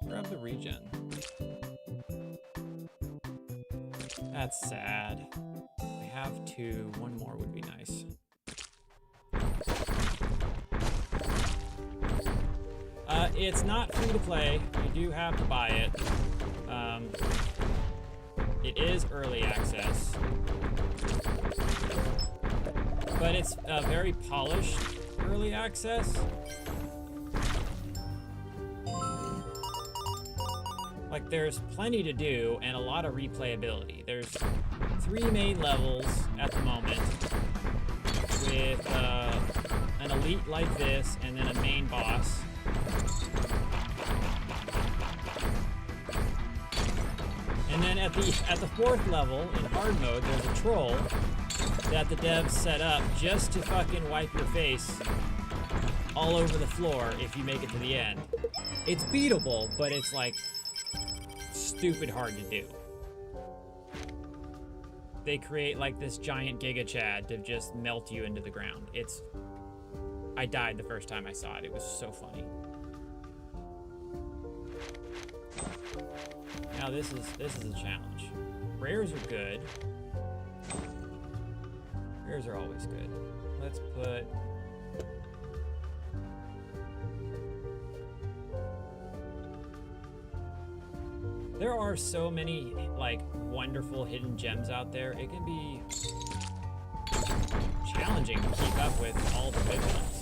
Grab the regen. That's sad. I have 2. 1 more would be nice. It's not free to play. You do have to buy it. It is early access. But it's a very polished early access. Like, there's plenty to do and a lot of replayability. There's 3 main levels at the moment with an elite like this and then a main boss. And then at the 4th level in hard mode, there's a troll that the devs set up just to fucking wipe your face all over the floor if you make it to the end. It's beatable, but it's like stupid hard to do. They create like this giant Giga Chad to just melt you into the ground. I died the first time I saw it. It was so funny. Now this is a challenge. Rares are good. Rares are always good. Let's put... There are so many, like, wonderful hidden gems out there. It can be challenging to keep up with all the good ones.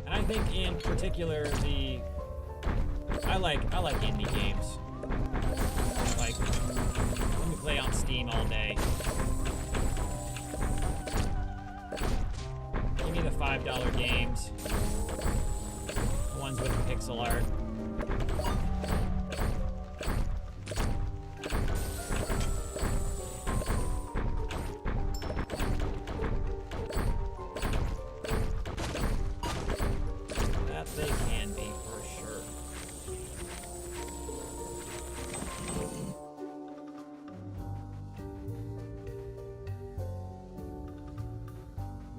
And I think in particular I like indie games. Like, let me play on Steam all day. Give me the $5 games. The ones with pixel art. That they can be, for sure.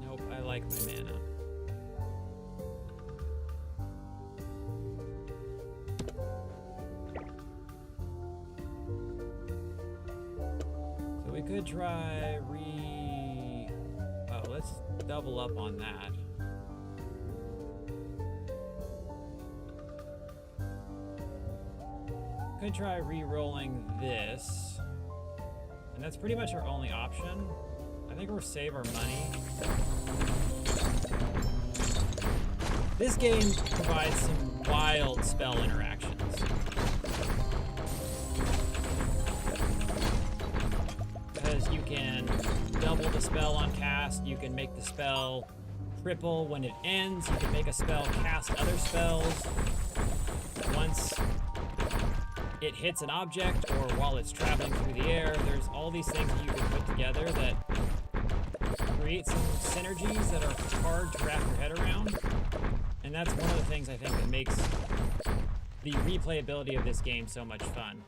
Nope, I like my mana. So we could try Oh, let's double up on that. Could try re-rolling this. And that's pretty much our only option. I think we'll save our money. This game provides some wild spell interactions. Because you can double the spell on cast, you can make the spell triple when it ends, you can make a spell cast other spells once it hits an object or while it's traveling through the air. There's all these things that you can put together that create some synergies that are hard to wrap your head around. And that's one of the things I think that makes the replayability of this game so much fun.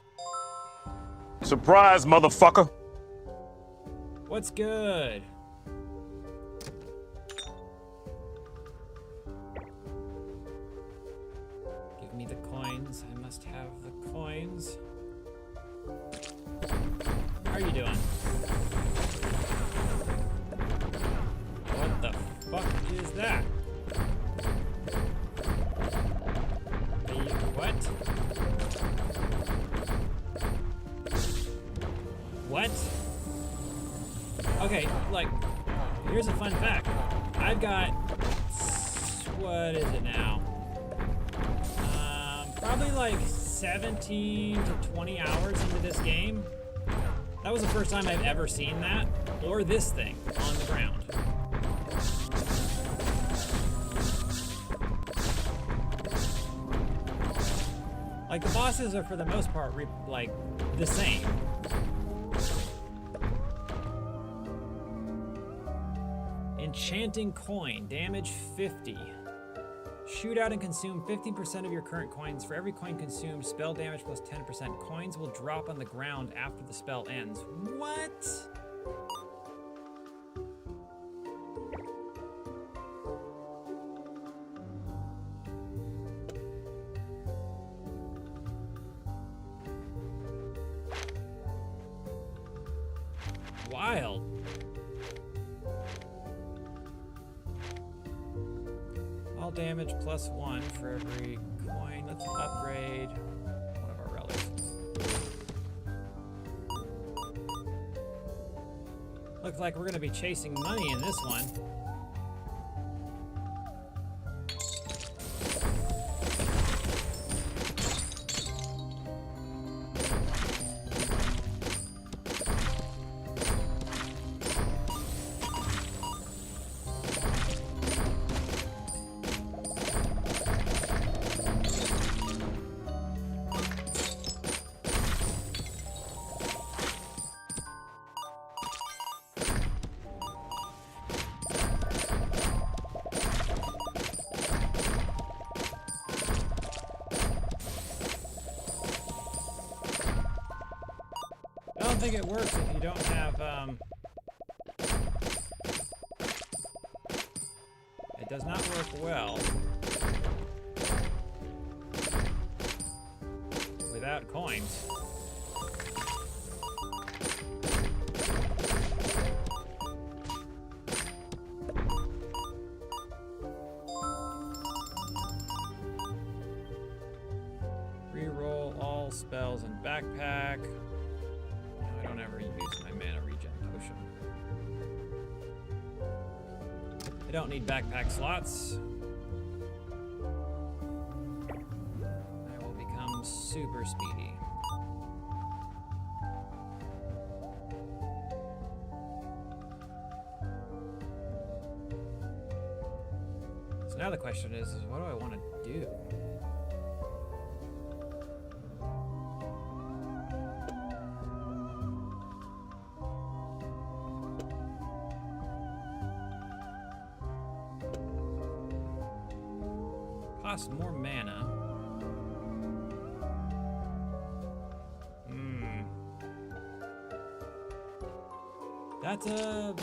Surprise, motherfucker. What's good? Give me the coins. I must have the coins. How are you doing? What the fuck is that? What? What? Okay, like, here's a fun fact. I've got, what is it now? Probably like 17 to 20 hours into this game. That was the first time I've ever seen that, or this thing, on the ground. Like, the bosses are, for the most part, like, the same. Enchanting coin, damage 50. Shoot out and consume 50% of your current coins. For every coin consumed, spell damage plus 10%. Coins will drop on the ground after the spell ends. What? Wild. All damage plus 1 for every coin. Let's upgrade one of our relics. Looks like we're going to be chasing money in this one. I don't think it works if you don't have, it does not work well without coins. Reroll all spells in backpack. I don't ever use my mana regen potion. I don't need backpack slots. I will become super speedy. So now the question is what do I want to do? Cost more mana. That's a...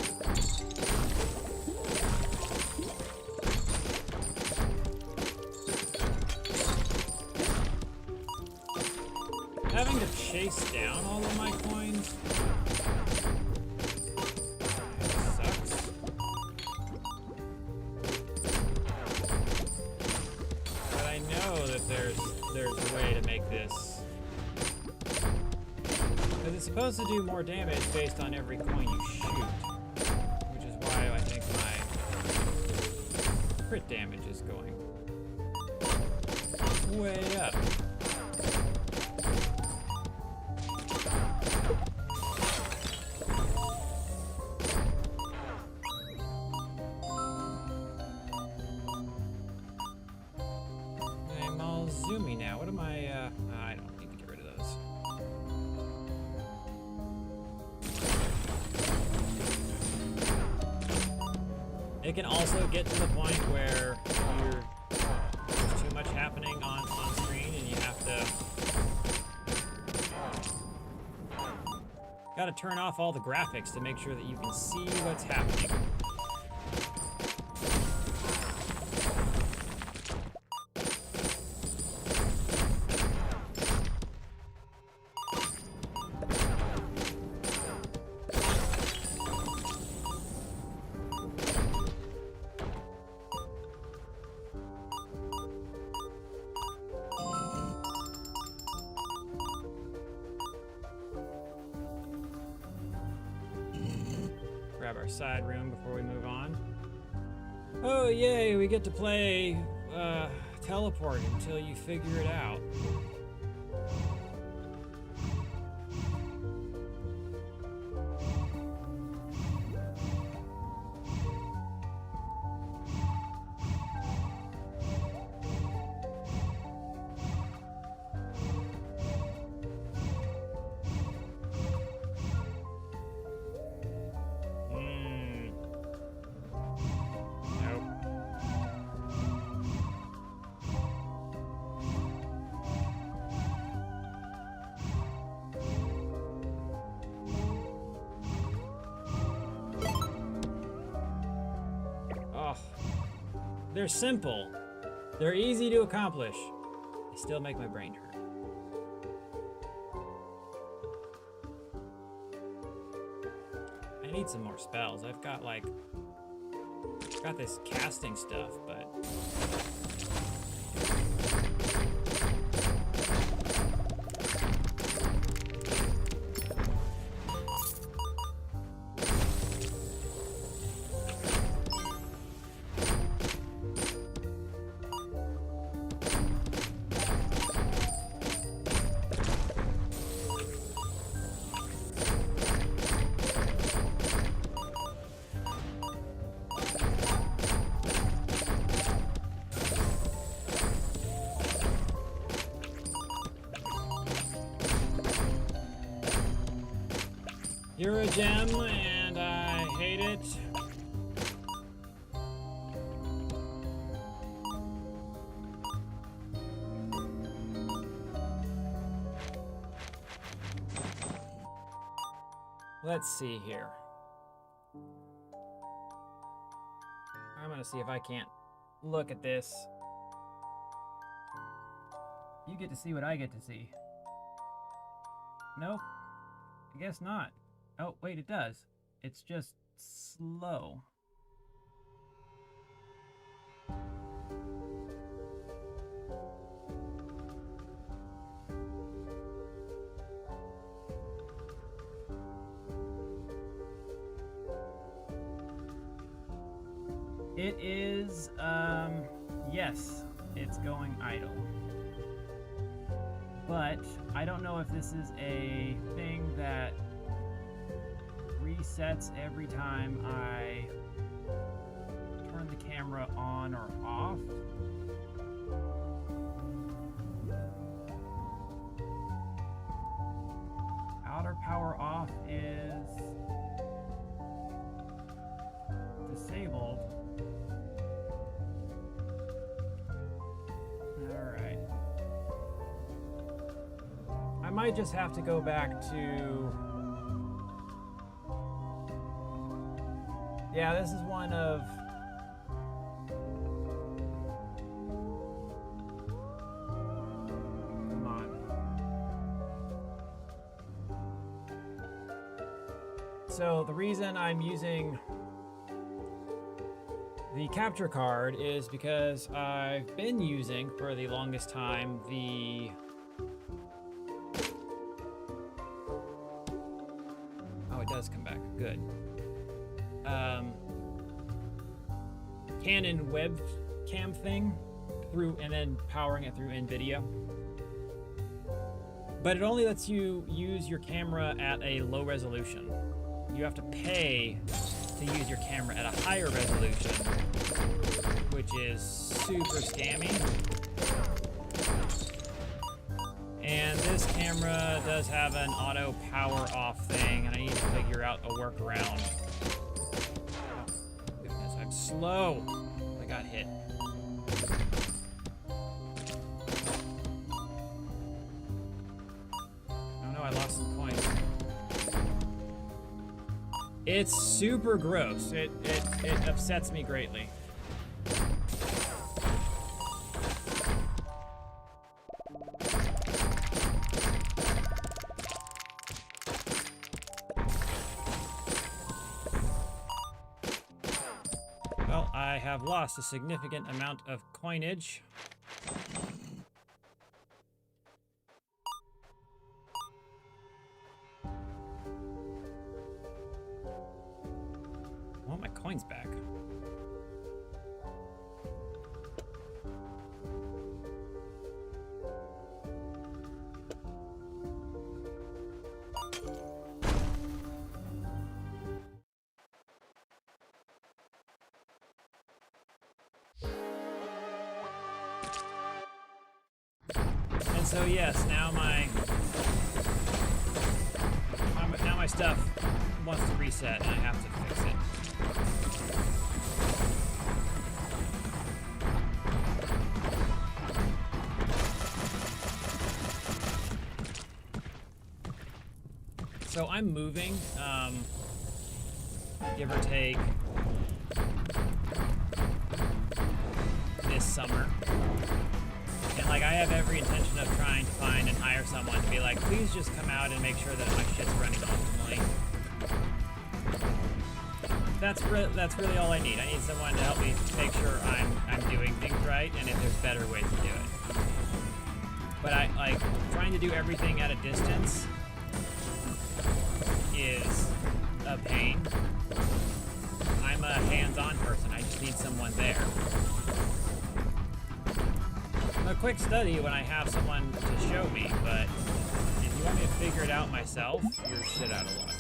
Having to chase down all of my coins sucks. But I know that there's a way to make this. Because it's supposed to do more damage based on every coin you shoot. Which is why I think my crit damage is going way up. I'm all zoomy now. What am I, I don't need to get rid of those. It can also get to the point where there's too much happening on screen and you have to... Gotta turn off all the graphics to make sure that you can see what's happening. Grab our side room before we move on. Oh yay, we get to play teleport until you figure it out. They're simple. They're easy to accomplish. They still make my brain hurt. I need some more spells. I've got this casting stuff, but... You're a gem, and I hate it. Let's see here. I'm gonna see if I can't look at this. You get to see what I get to see. Nope. I guess not. Oh, wait, it does. It's just slow. It is, yes, it's going idle. But I don't know if this is a thing that resets every time I turn the camera on or off. Outer power off is disabled. Alright. I might just have to go back to... Yeah, this is one of... Come on. So the reason I'm using the capture card is because I've been using for the longest time the... Oh, it does come back. Good. Canon webcam thing and then powering it through NVIDIA. But it only lets you use your camera at a low resolution. You have to pay to use your camera at a higher resolution, which is super scammy. And this camera does have an auto power off thing, and I need to figure out a workaround. slow. I got hit. Oh no, I lost some coins. It's super gross. It upsets me greatly. Well, I have lost a significant amount of coinage. I want my coins back. And so yes, now my stuff wants to reset, and I have to fix it. So I'm moving, give or take, this summer. And like, I have every intention of trying to find and hire someone to be like, please just come out and make sure that my shit's running optimally. That's really all I need. I need someone to help me make sure I'm doing things right, and if there's better ways to do it. But I like trying to do everything at a distance is a pain. I'm a hands-on person. I just need someone there. I'm a quick study when I have someone to show me, but if you want me to figure it out myself, you're shit out of luck.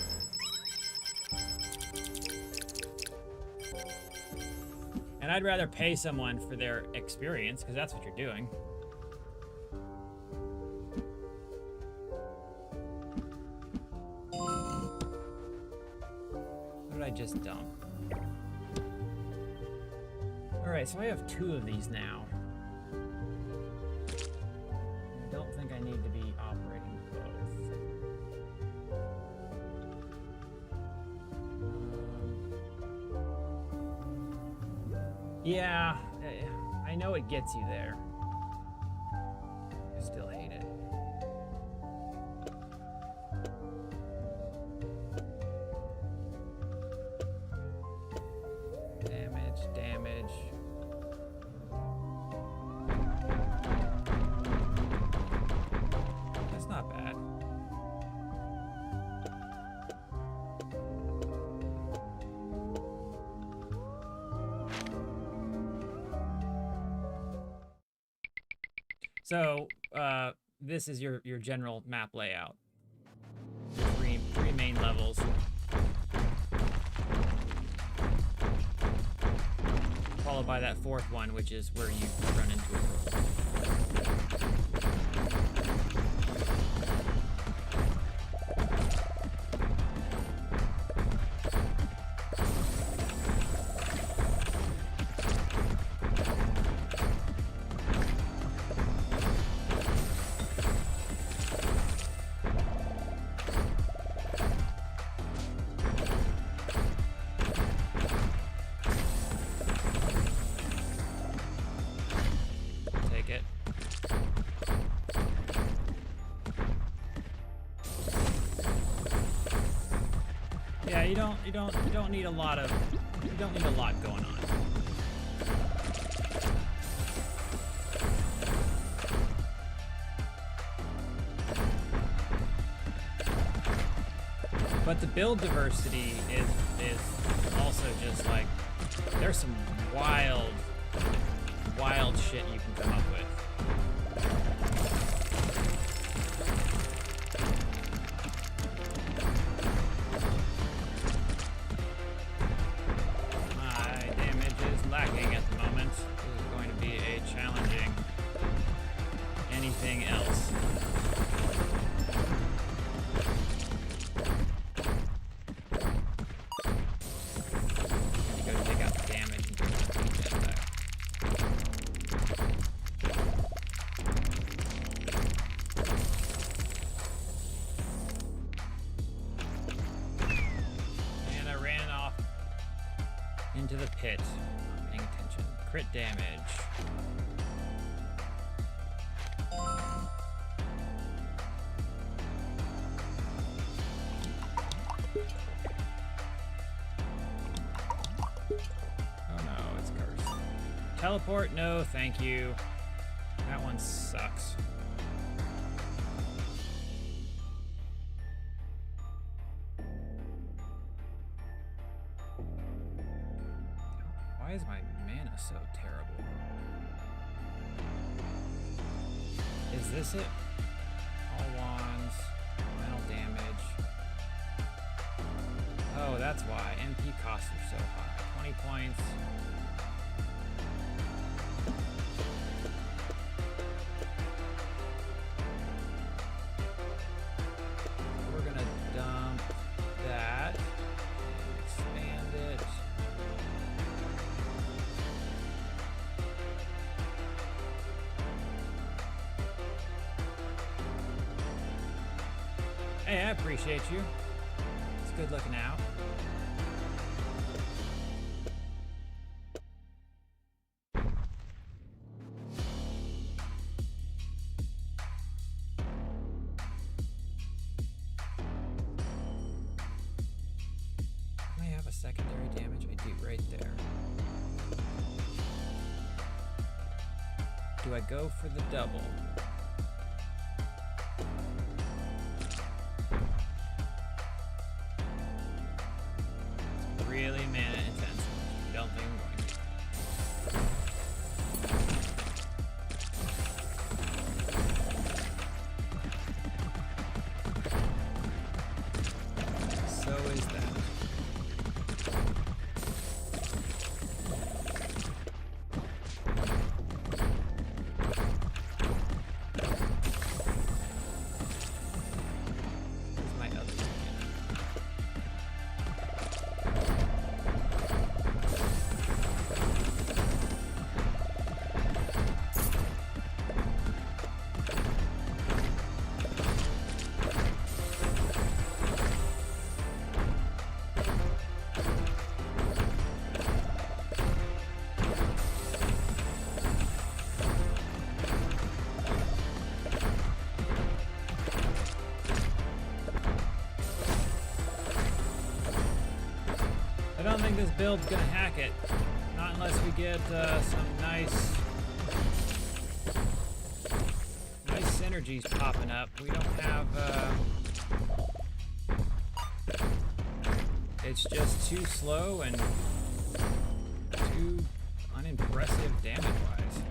And I'd rather pay someone for their experience, because that's what you're doing. What did I just dump? Alright, so I have 2 of these now. I don't think I need to be operating both. Yeah, I know it gets you there. I still hate it. Damage. That's not bad. So, this is your general map layout. Three main levels. Followed by that 4th one, which is where you run into it. Yeah, you don't need a lot going on. But the build diversity is also just like, there's some wild shit you can come up with. Lacking at the moment. This is going to be a challenging anything else. Let me go take out the damage and Into the pit. Not paying attention. Crit damage. Oh no, it's cursed. Teleport? No, thank you. That one sucks. Why is my mana so terrible? Is this it? All wands, mental damage. Oh, that's why. MP costs are so high. 20 points. We're gonna dump that and expand it. Hey, I appreciate you. It's good looking out. I have a secondary damage. I do right there. Do I go for the double? Really mana intensive. Don't think I'm going to. So is that. Where's my other one? I don't think this build's gonna hack it. Not unless we get some nice synergies popping up. We don't have, it's just too slow and too unimpressive damage-wise.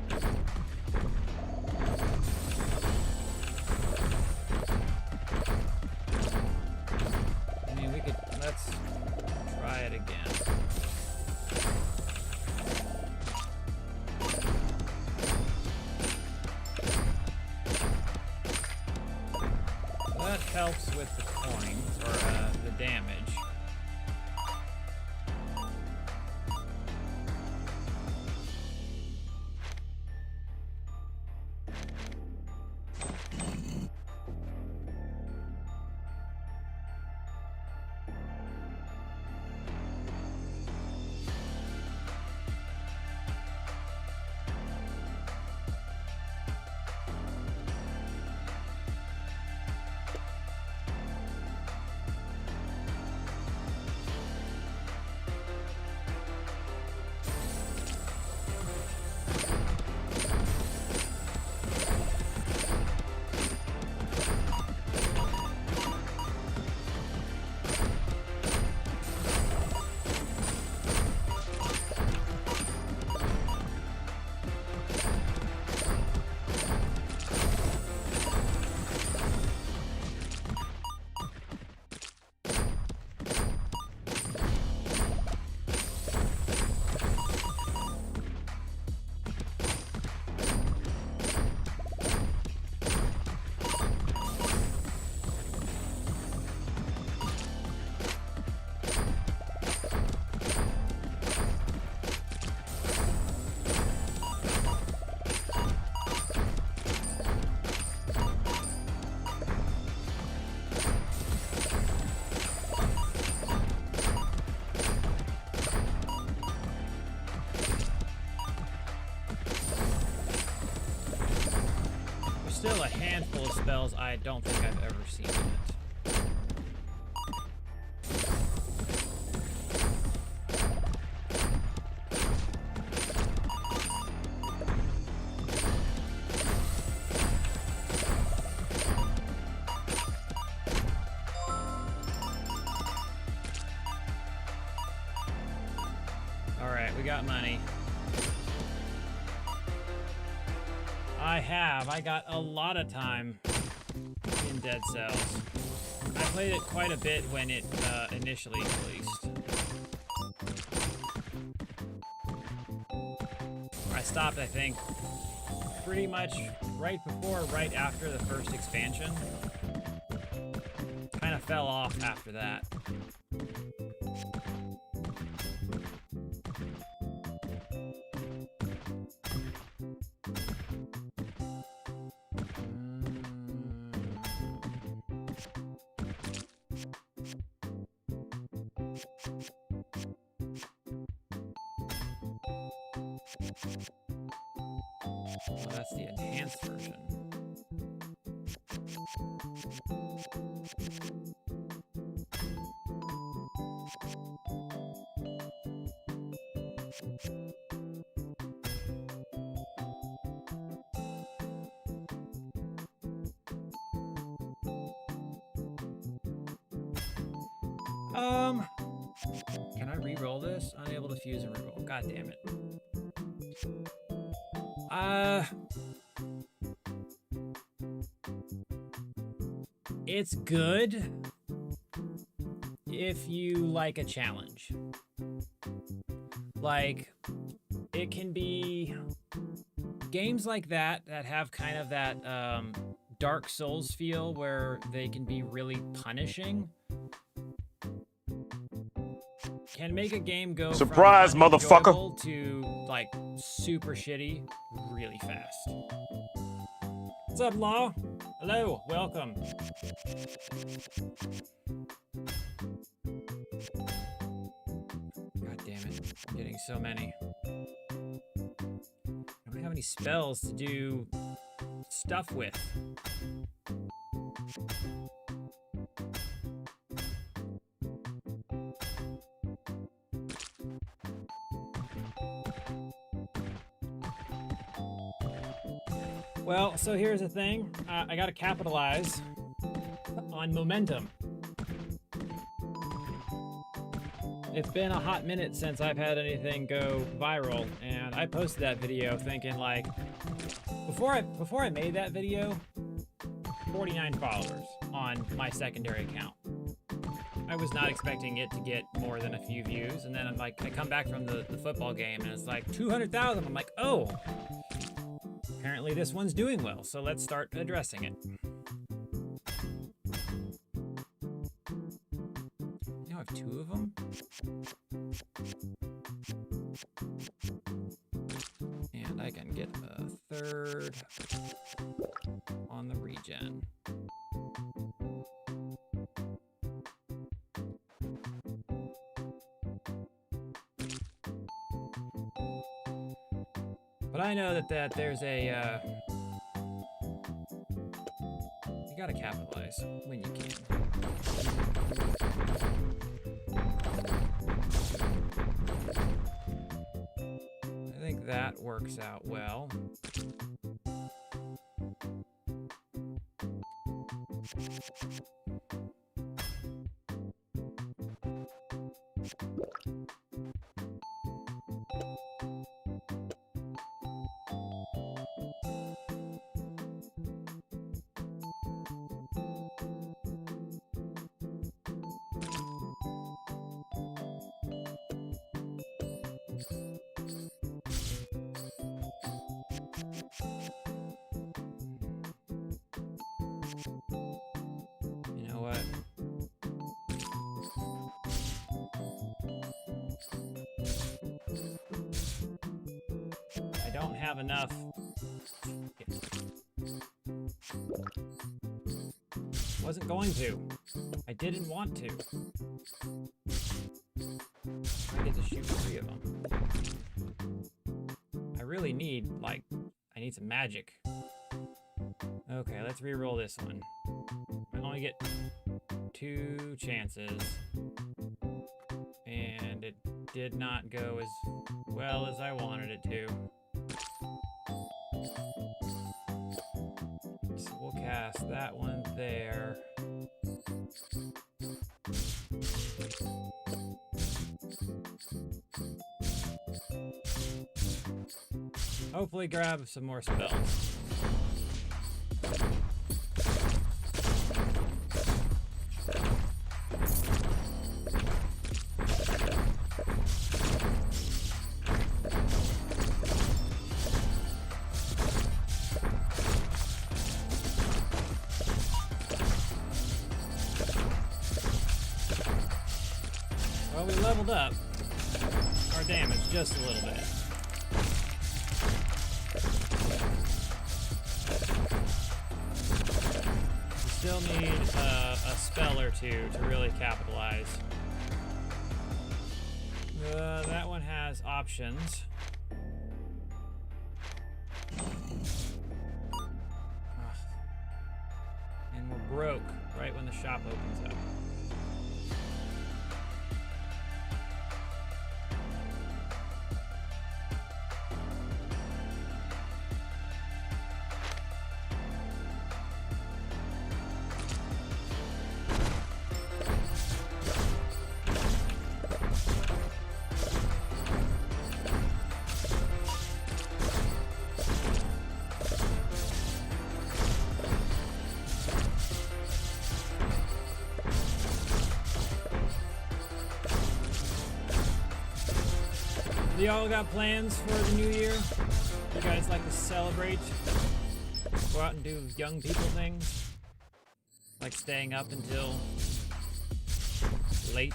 I mean, we could, let's try it again. So that helps with the coins, or the damage. still a handful of spells I don't think I've ever seen in it. All right, we got money. I got a lot of time in Dead Cells. I played it quite a bit when it initially released. I stopped, I think, pretty much right before, right after the first expansion. Kind of fell off after that. Oh, that's the enhanced version. Can I re-roll this? Unable to fuse and re-roll. God damn it. It's good if you like a challenge. Like, it can be games like that have kind of that Dark Souls feel where they can be really punishing. Can make a game go Surprise, from motherfucker, unenjoyable to like super shitty really fast. What's up, Law? Hello, welcome. God damn it, I'm getting so many. I don't have any spells to do stuff with. Well, so here's the thing. I gotta capitalize on momentum. It's been a hot minute since I've had anything go viral, and I posted that video thinking like, before I made that video, 49 followers on my secondary account. I was not expecting it to get more than a few views, and then I'm like, I come back from the football game, and it's like 200,000. I'm like, oh. Apparently this one's doing well, so let's start addressing it. Now I have 2 of them. And I can get a 3rd on the regen. But I know that there's a, you gotta capitalize when you can. I think that works out well. You know what? I don't have enough. Wasn't going to. I didn't want to. I get to shoot 3 of them. I really need, like, I need some magic. Okay, let's re-roll this one. I only get 2 chances. And it did not go as well as I wanted it to. So we'll cast that one there. Hopefully grab some more spells. Well, we leveled up our damage just a little bit. We still need a spell or two to really capitalize. That one has options. And we're broke right when the shop opens up. Do y'all got plans for the new year? You guys like to celebrate? Go out and do young people things? Like staying up until late?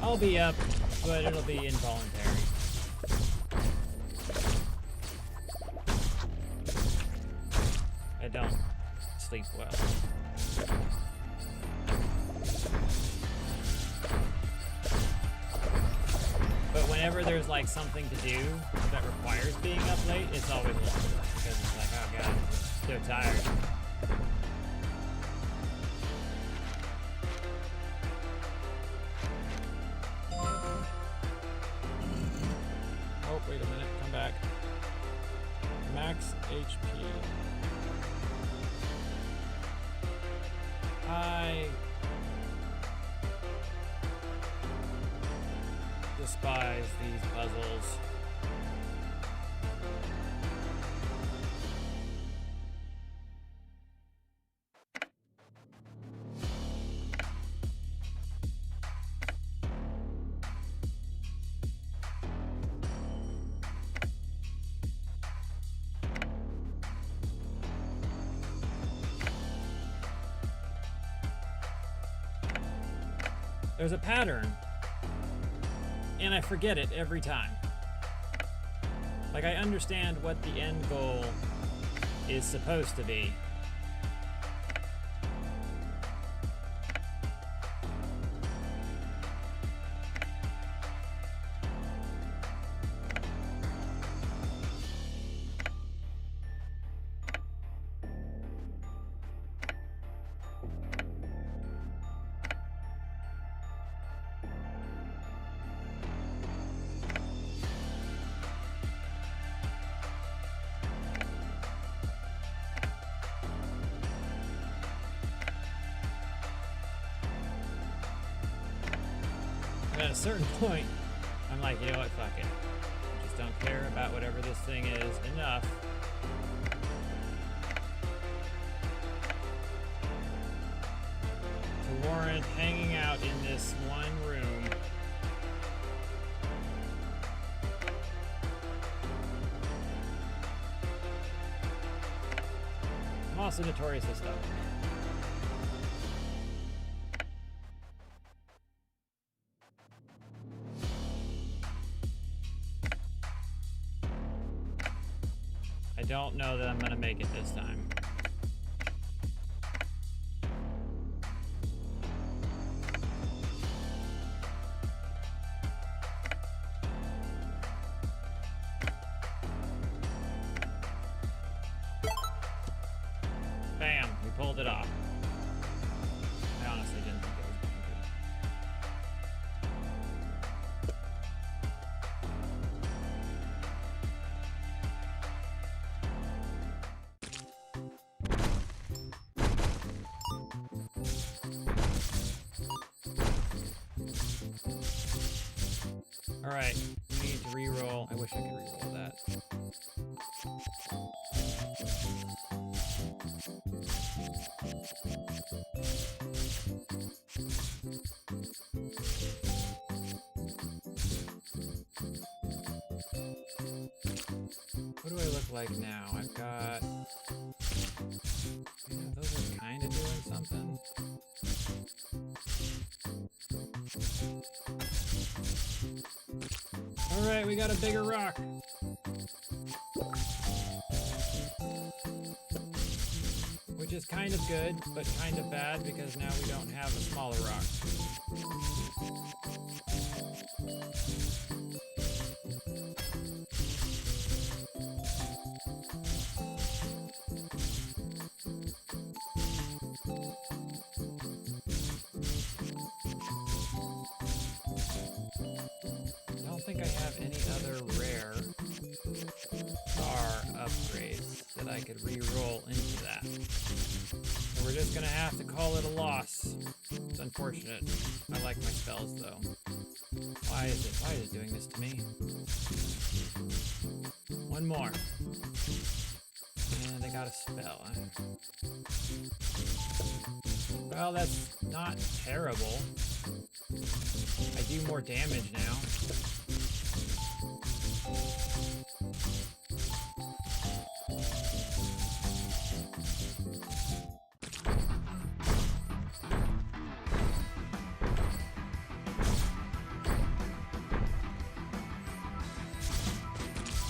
I'll be up, but it'll be involuntary. I don't sleep well. But whenever there's like something to do that requires being up late, it's always long because it's like, oh god, I'm so tired. Oh, wait a minute, come back. Max HP. I despise these puzzles. There's a pattern, and I forget it every time. Like, I understand what the end goal is supposed to be. At a certain point, I'm like, you know what, fuck it. I just don't care about whatever this thing is enough. To warrant hanging out in this one room. also notoriously stuck. I don't know that I'm gonna make it this time. Bam, we pulled it off. I honestly didn't think it was going to. All right, we need to re-roll. I wish I could re-roll that. What do I look like now? I've got... Yeah, those are kind of doing something. Alright, we got a bigger rock. Which is kind of good, but kind of bad because now we don't have a smaller rock. I don't think I have any other rare star upgrades that I could re-roll into that. So we're just gonna have to call it a loss. It's unfortunate. I like my spells though. Why is it doing this to me? One more. And I got a spell. Well, that's not terrible. I do more damage now.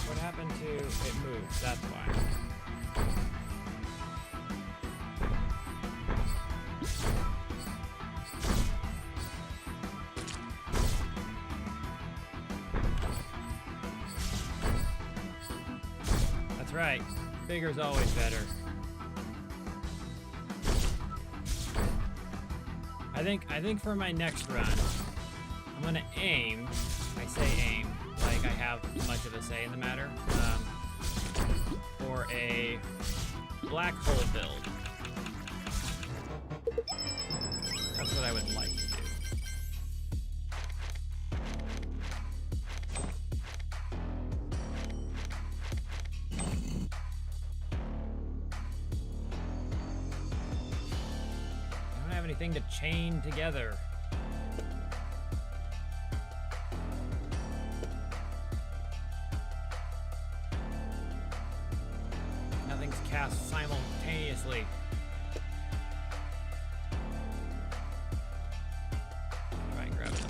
What happened to it moves? That's why. That's right. Bigger's always better. I think for my next run, I'm gonna aim. I say aim like I have much of a say in the matter. For a black hole build. That's what I would like to do. Anything to chain together. Nothing's cast simultaneously. Try and grab it.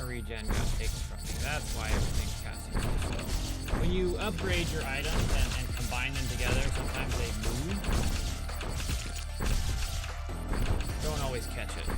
Regen got taken from me. That's why everything's casting so slow. When you upgrade your items and combine them together, sometimes they move. Don't always catch it.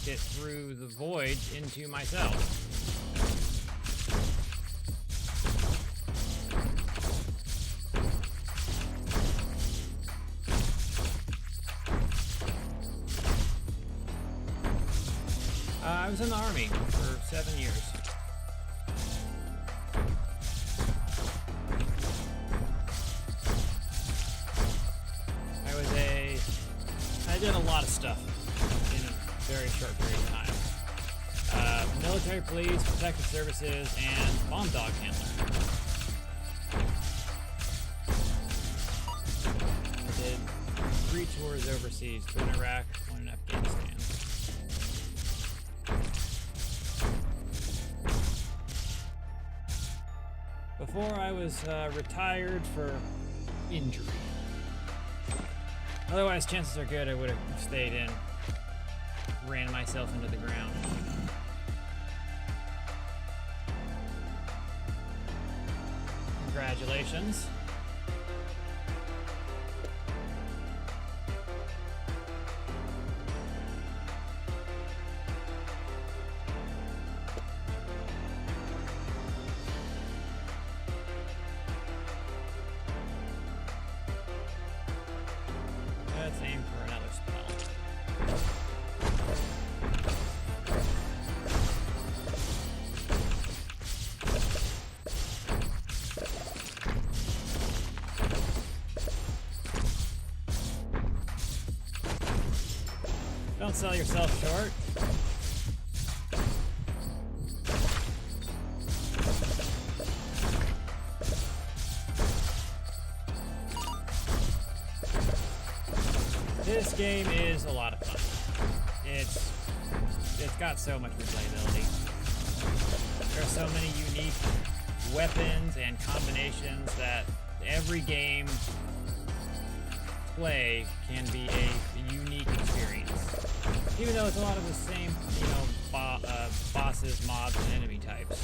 It through the void into myself. I was in the Army for 7 years. I did a lot of stuff in a very short period of time. Military police, protective services, and bomb dog handler. I did 3 tours overseas, 2 in Iraq, 1 in Afghanistan. Before I was retired for injury. Otherwise, chances are good I would have stayed in, ran myself into the ground. Congratulations. Let's aim for another spell. Don't sell yourself short. This game is a lot of fun. It's got so much replayability. There are so many unique weapons and combinations that every game play can be a unique experience. Even though it's a lot of the same, bosses, mobs, and enemy types.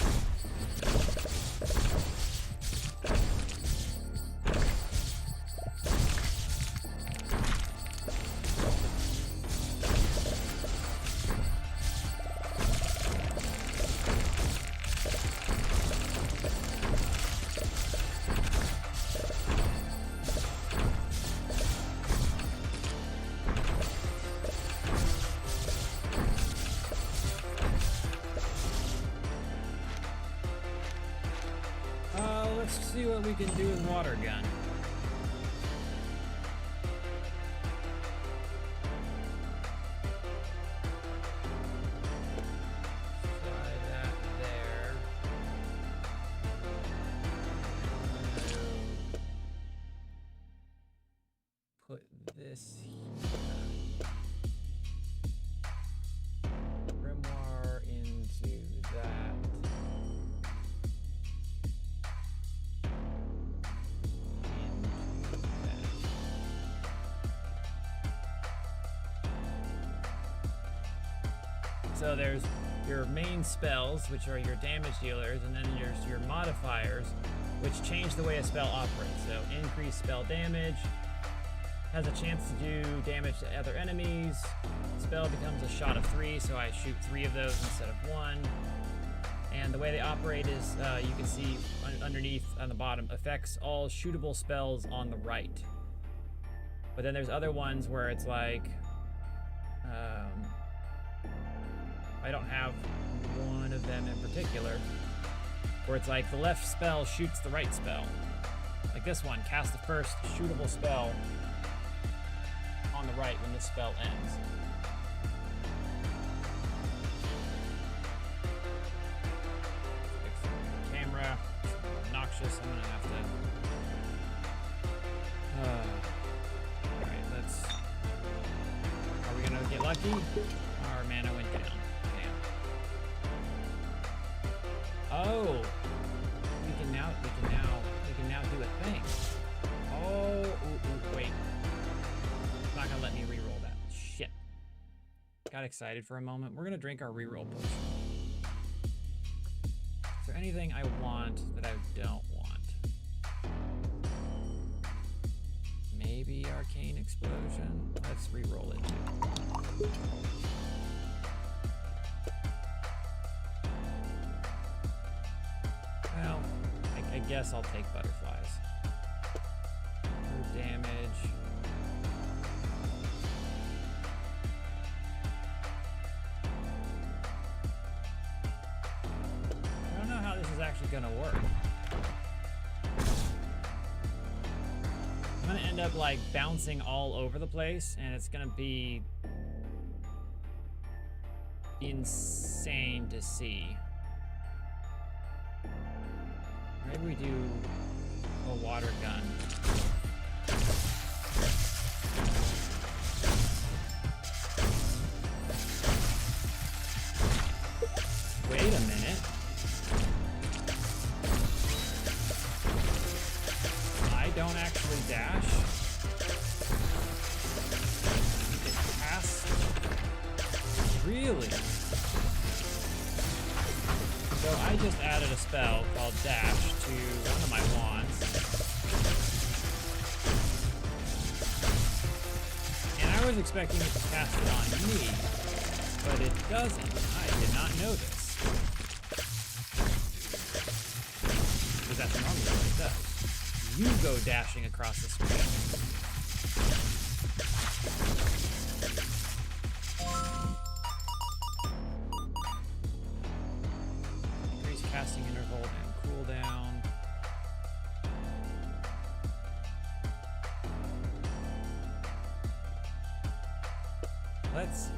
Let's see what we can do with water gun. Fly that there. Put this here. Grimoire into that. So there's your main spells, which are your damage dealers, and then there's your modifiers, which change the way a spell operates. So increase spell damage, has a chance to do damage to other enemies. Spell becomes a shot of 3, so I shoot 3 of those instead of 1. And the way they operate is, you can see underneath on the bottom, affects all shootable spells on the right. But then there's other ones where it's like, I don't have one of them in particular, where it's like the left spell shoots the right spell. Like this one, cast the first shootable spell on the right when this spell ends. Fix the camera, it's obnoxious, I'm gonna have to... Alright, let's... Are we gonna get lucky? Our mana went down. Oh, we can now do a thing. Oh, wait. It's not gonna let me re-roll that. Shit. Got excited for a moment. We're gonna drink our re-roll potion. Is there anything I want that I don't want? Maybe Arcane Explosion? Let's re-roll it too. Well, I guess I'll take butterflies. For damage. gonna work. I'm gonna end up like bouncing all over the place, and it's gonna be insane to see. Maybe we do a water gun. Wait a minute. I don't actually dash. It has. Really? So I just added a spell called Dash to one of my wands. And I was expecting it to cast it on me, but it doesn't. I did not know this. Because that's normally what it does. You go dashing across the screen. Increase casting interval and cooldown. Let's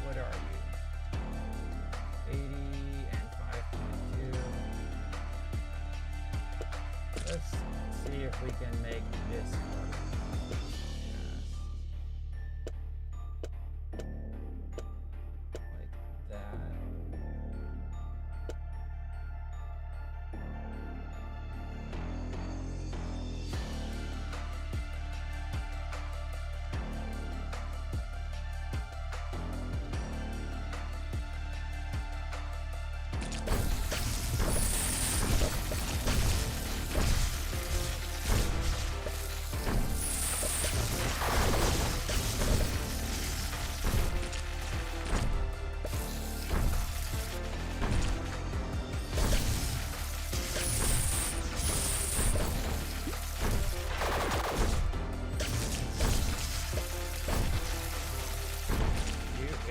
what are you? 80 and 5.2. Let's see if we can make this work. Like that.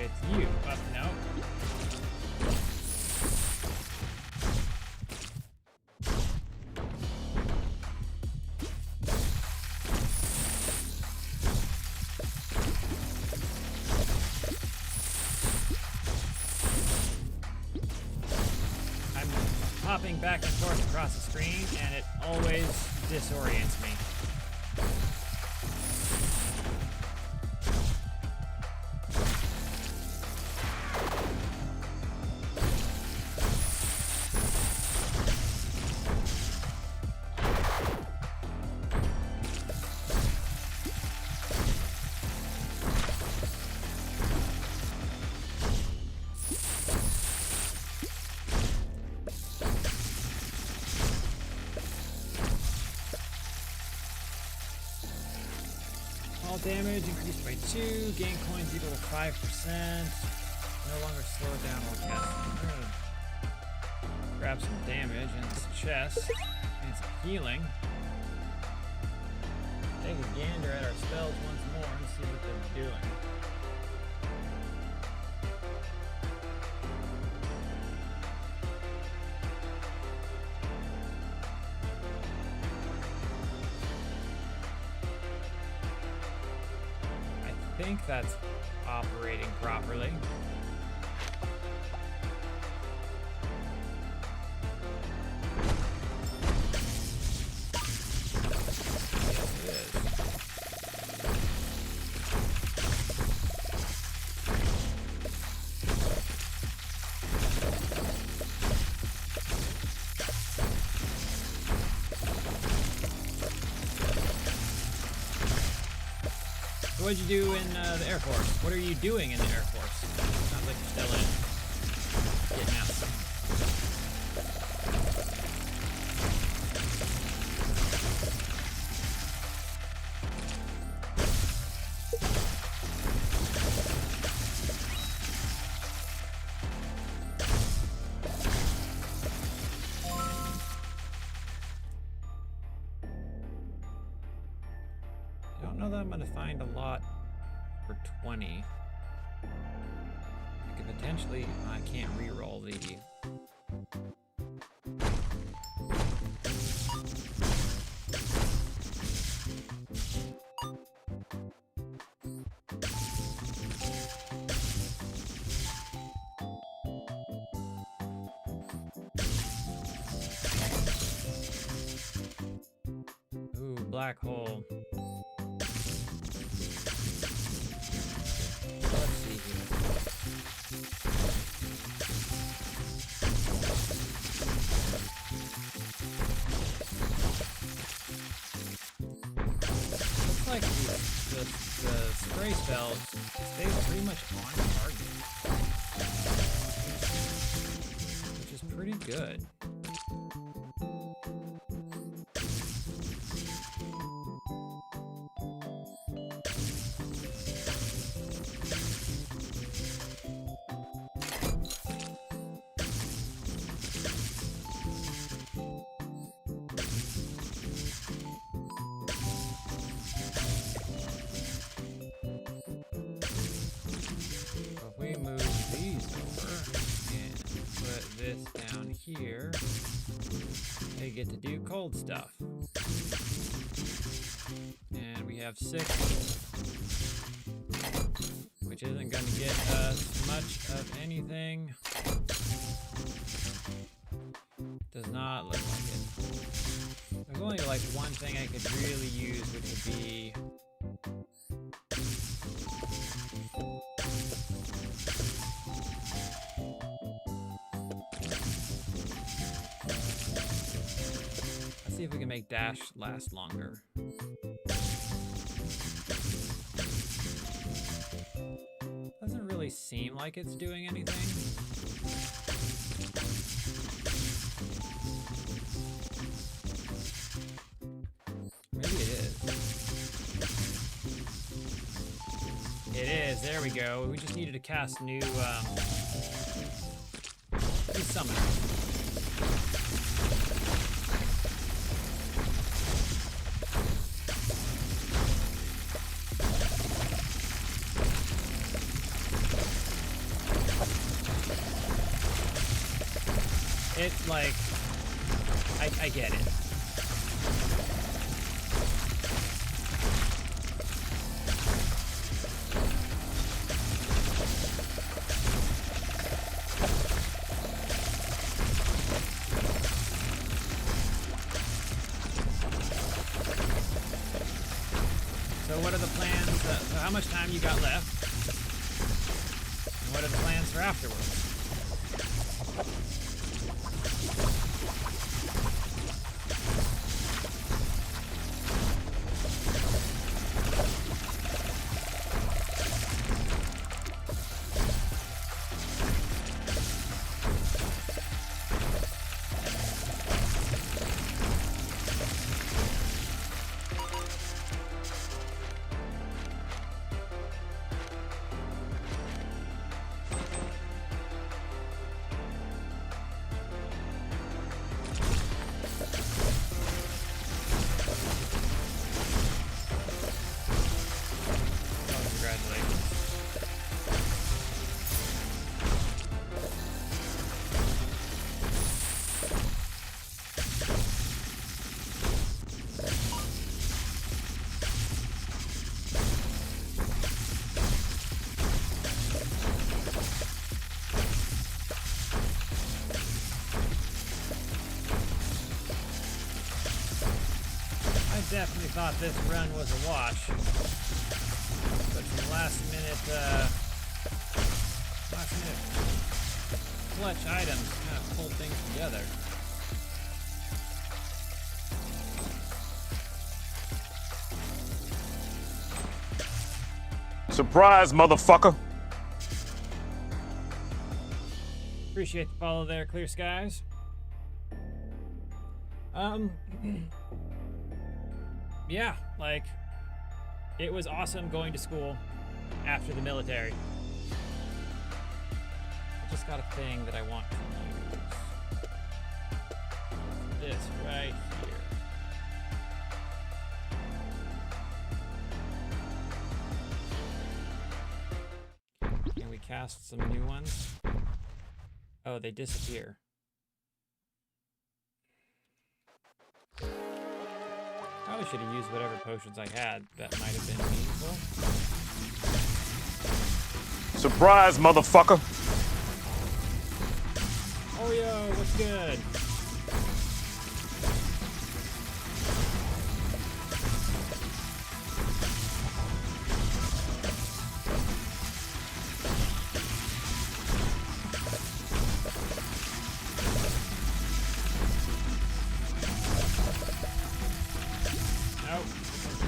It's you. No. I'm hopping back and forth across the screen, and it always disorients me. All damage increased by 2, gain coins equal to 5%. No longer slow down while casting. We're gonna grab some damage in this chest and some healing. Take a gander at our spells once more and see what they're doing. I think that's operating properly. Yes, it is. So what'd you do in the Air Force? What are you doing in the Air Force? Sounds like you're still in. Getting out. I don't know that I'm gonna find a lot for 20. I could potentially I can't re-roll the... Ooh, black hole. Let's see here. Looks like the spray spell stays pretty much on target, which is pretty good. If we move these over and put this down here, they get to do cold stuff. And we have 6, which isn't going to get us much of anything. Does not look like it. There's only like one thing I could really use, which would be... Let's see if we can make dash last longer. Doesn't really seem like it's doing anything. Maybe it is. It is, there we go. We just needed to cast new summoner. It's like, I get it. So what are the plans? So how much time you got left? And what are the plans for afterwards? Definitely thought this run was a wash, but some last minute clutch items kind of pulled things together. Surprise, motherfucker. Appreciate the follow there, Clear Skies. Yeah, like, it was awesome going to school after the military. I just got a thing that I want to use. This right here. Can we cast cast some new ones. Oh, they disappear. Probably should have used whatever potions I had. That might have been meaningful. Surprise, motherfucker. Oh, yo, what's good?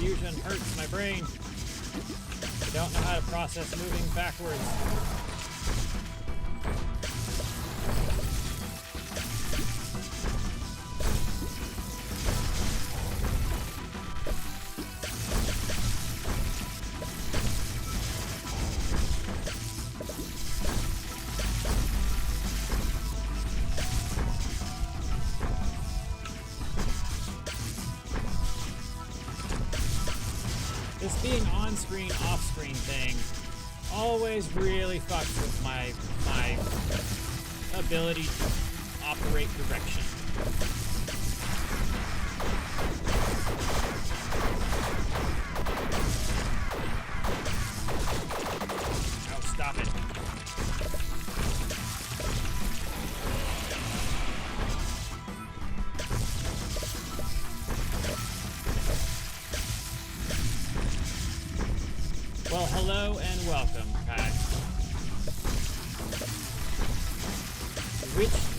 Confusion hurts my brain. I don't know how to process moving backwards. This being on-screen, off-screen thing always really fucks with my ability to operate direction. Oh, stop it. Well, hello and welcome, guys.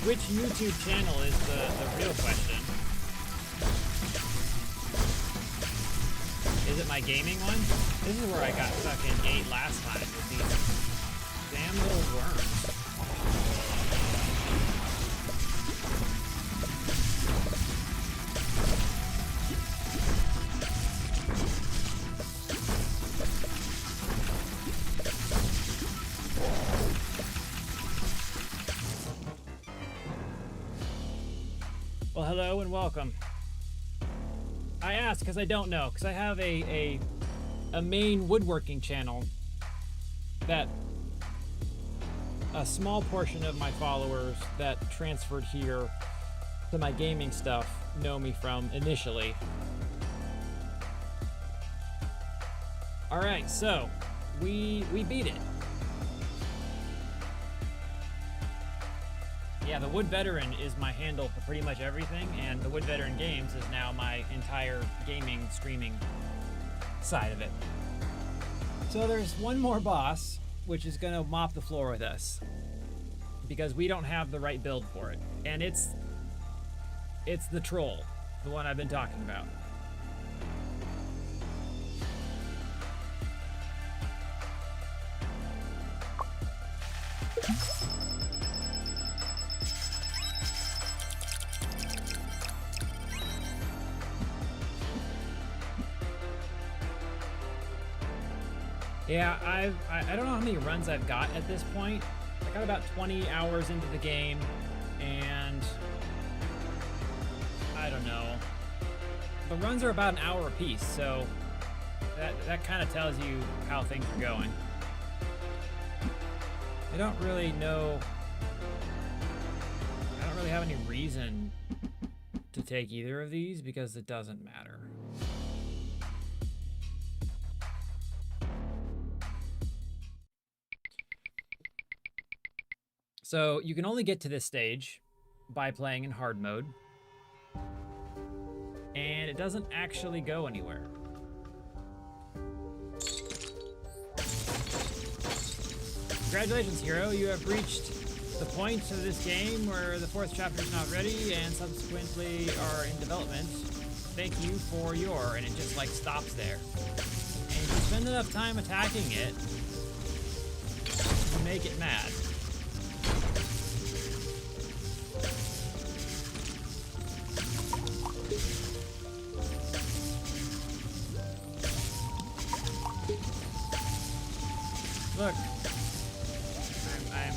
Which YouTube channel is the real question? Is it my gaming one? This is where I got fucking ate last time with these damn little worms. Well, hello and welcome. I asked because I don't know, because I have a main woodworking channel that a small portion of my followers that transferred here to my gaming stuff know me from initially. All right, so we beat it. Yeah, the Wood Veteran is my handle for pretty much everything, and the TheWoodVeteranGames is now my entire gaming, streaming side of it. So there's one more boss, which is gonna mop the floor with us, because we don't have the right build for it. And it's the troll, the one I've been talking about. Yeah, I don't know how many runs I've got at this point. I got about 20 hours into the game, and I don't know. The runs are about an hour apiece, so that kind of tells you how things are going. I don't really know. I don't really have any reason to take either of these because it doesn't matter. So you can only get to this stage by playing in hard mode, and it doesn't actually go anywhere. Congratulations, hero. You have reached the point of this game where the 4th chapter is not ready and subsequently are in development. Thank you for your, and it just like stops there. And if you spend enough time attacking it, you make it mad. Look, I'm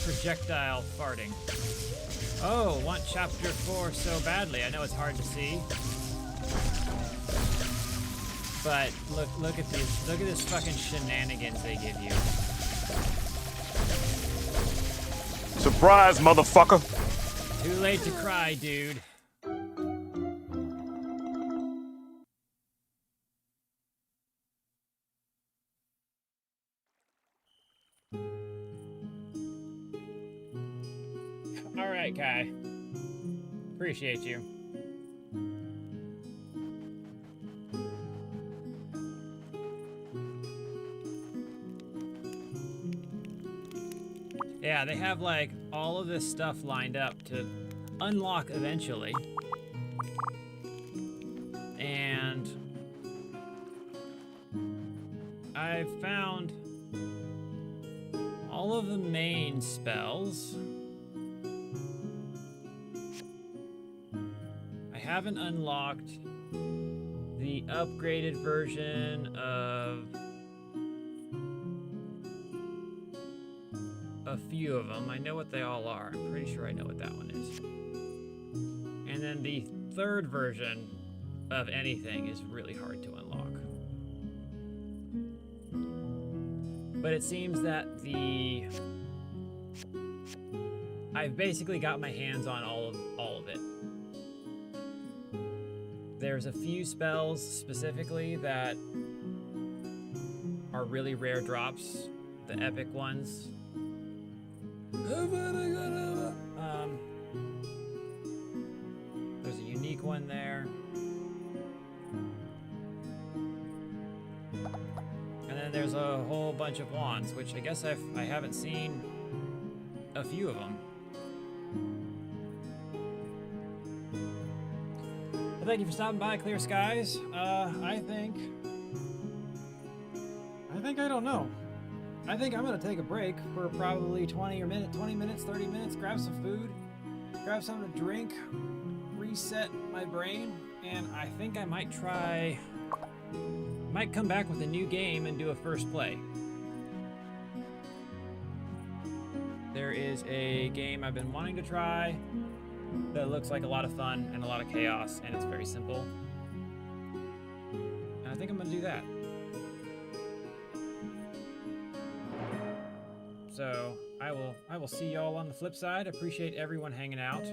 projectile farting. Oh, want chapter 4 so badly. I know it's hard to see. But look at these. Look at this fucking shenanigans they give you. Surprise, motherfucker. Too late to cry, dude. All right, Kai. Appreciate you. Yeah, they have like all of this stuff lined up to unlock eventually. And I've found all of the main spells. I haven't unlocked the upgraded version of a few of them. I know what they all are. I'm pretty sure I know what that one is. And then the third version of anything is really hard to unlock. But it seems that I've basically got my hands on all of it. There's a few spells specifically that are really rare drops, the epic ones. There's a unique one there. And then there's a whole bunch of wands, which I guess I haven't seen a few of them. Well, thank you for stopping by, Clear Skies. I think I don't know. I think I'm gonna take a break for probably 20 minutes, 30 minutes, grab some food, grab something to drink, reset my brain, and I think I might come back with a new game and do a first play. There is a game I've been wanting to try that looks like a lot of fun and a lot of chaos, and it's very simple. And I think I'm gonna do that. So I will see y'all on the flip side. Appreciate everyone hanging out.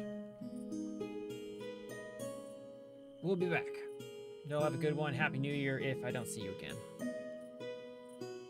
We'll be back. Y'all have a good one. Happy New Year if I don't see you again.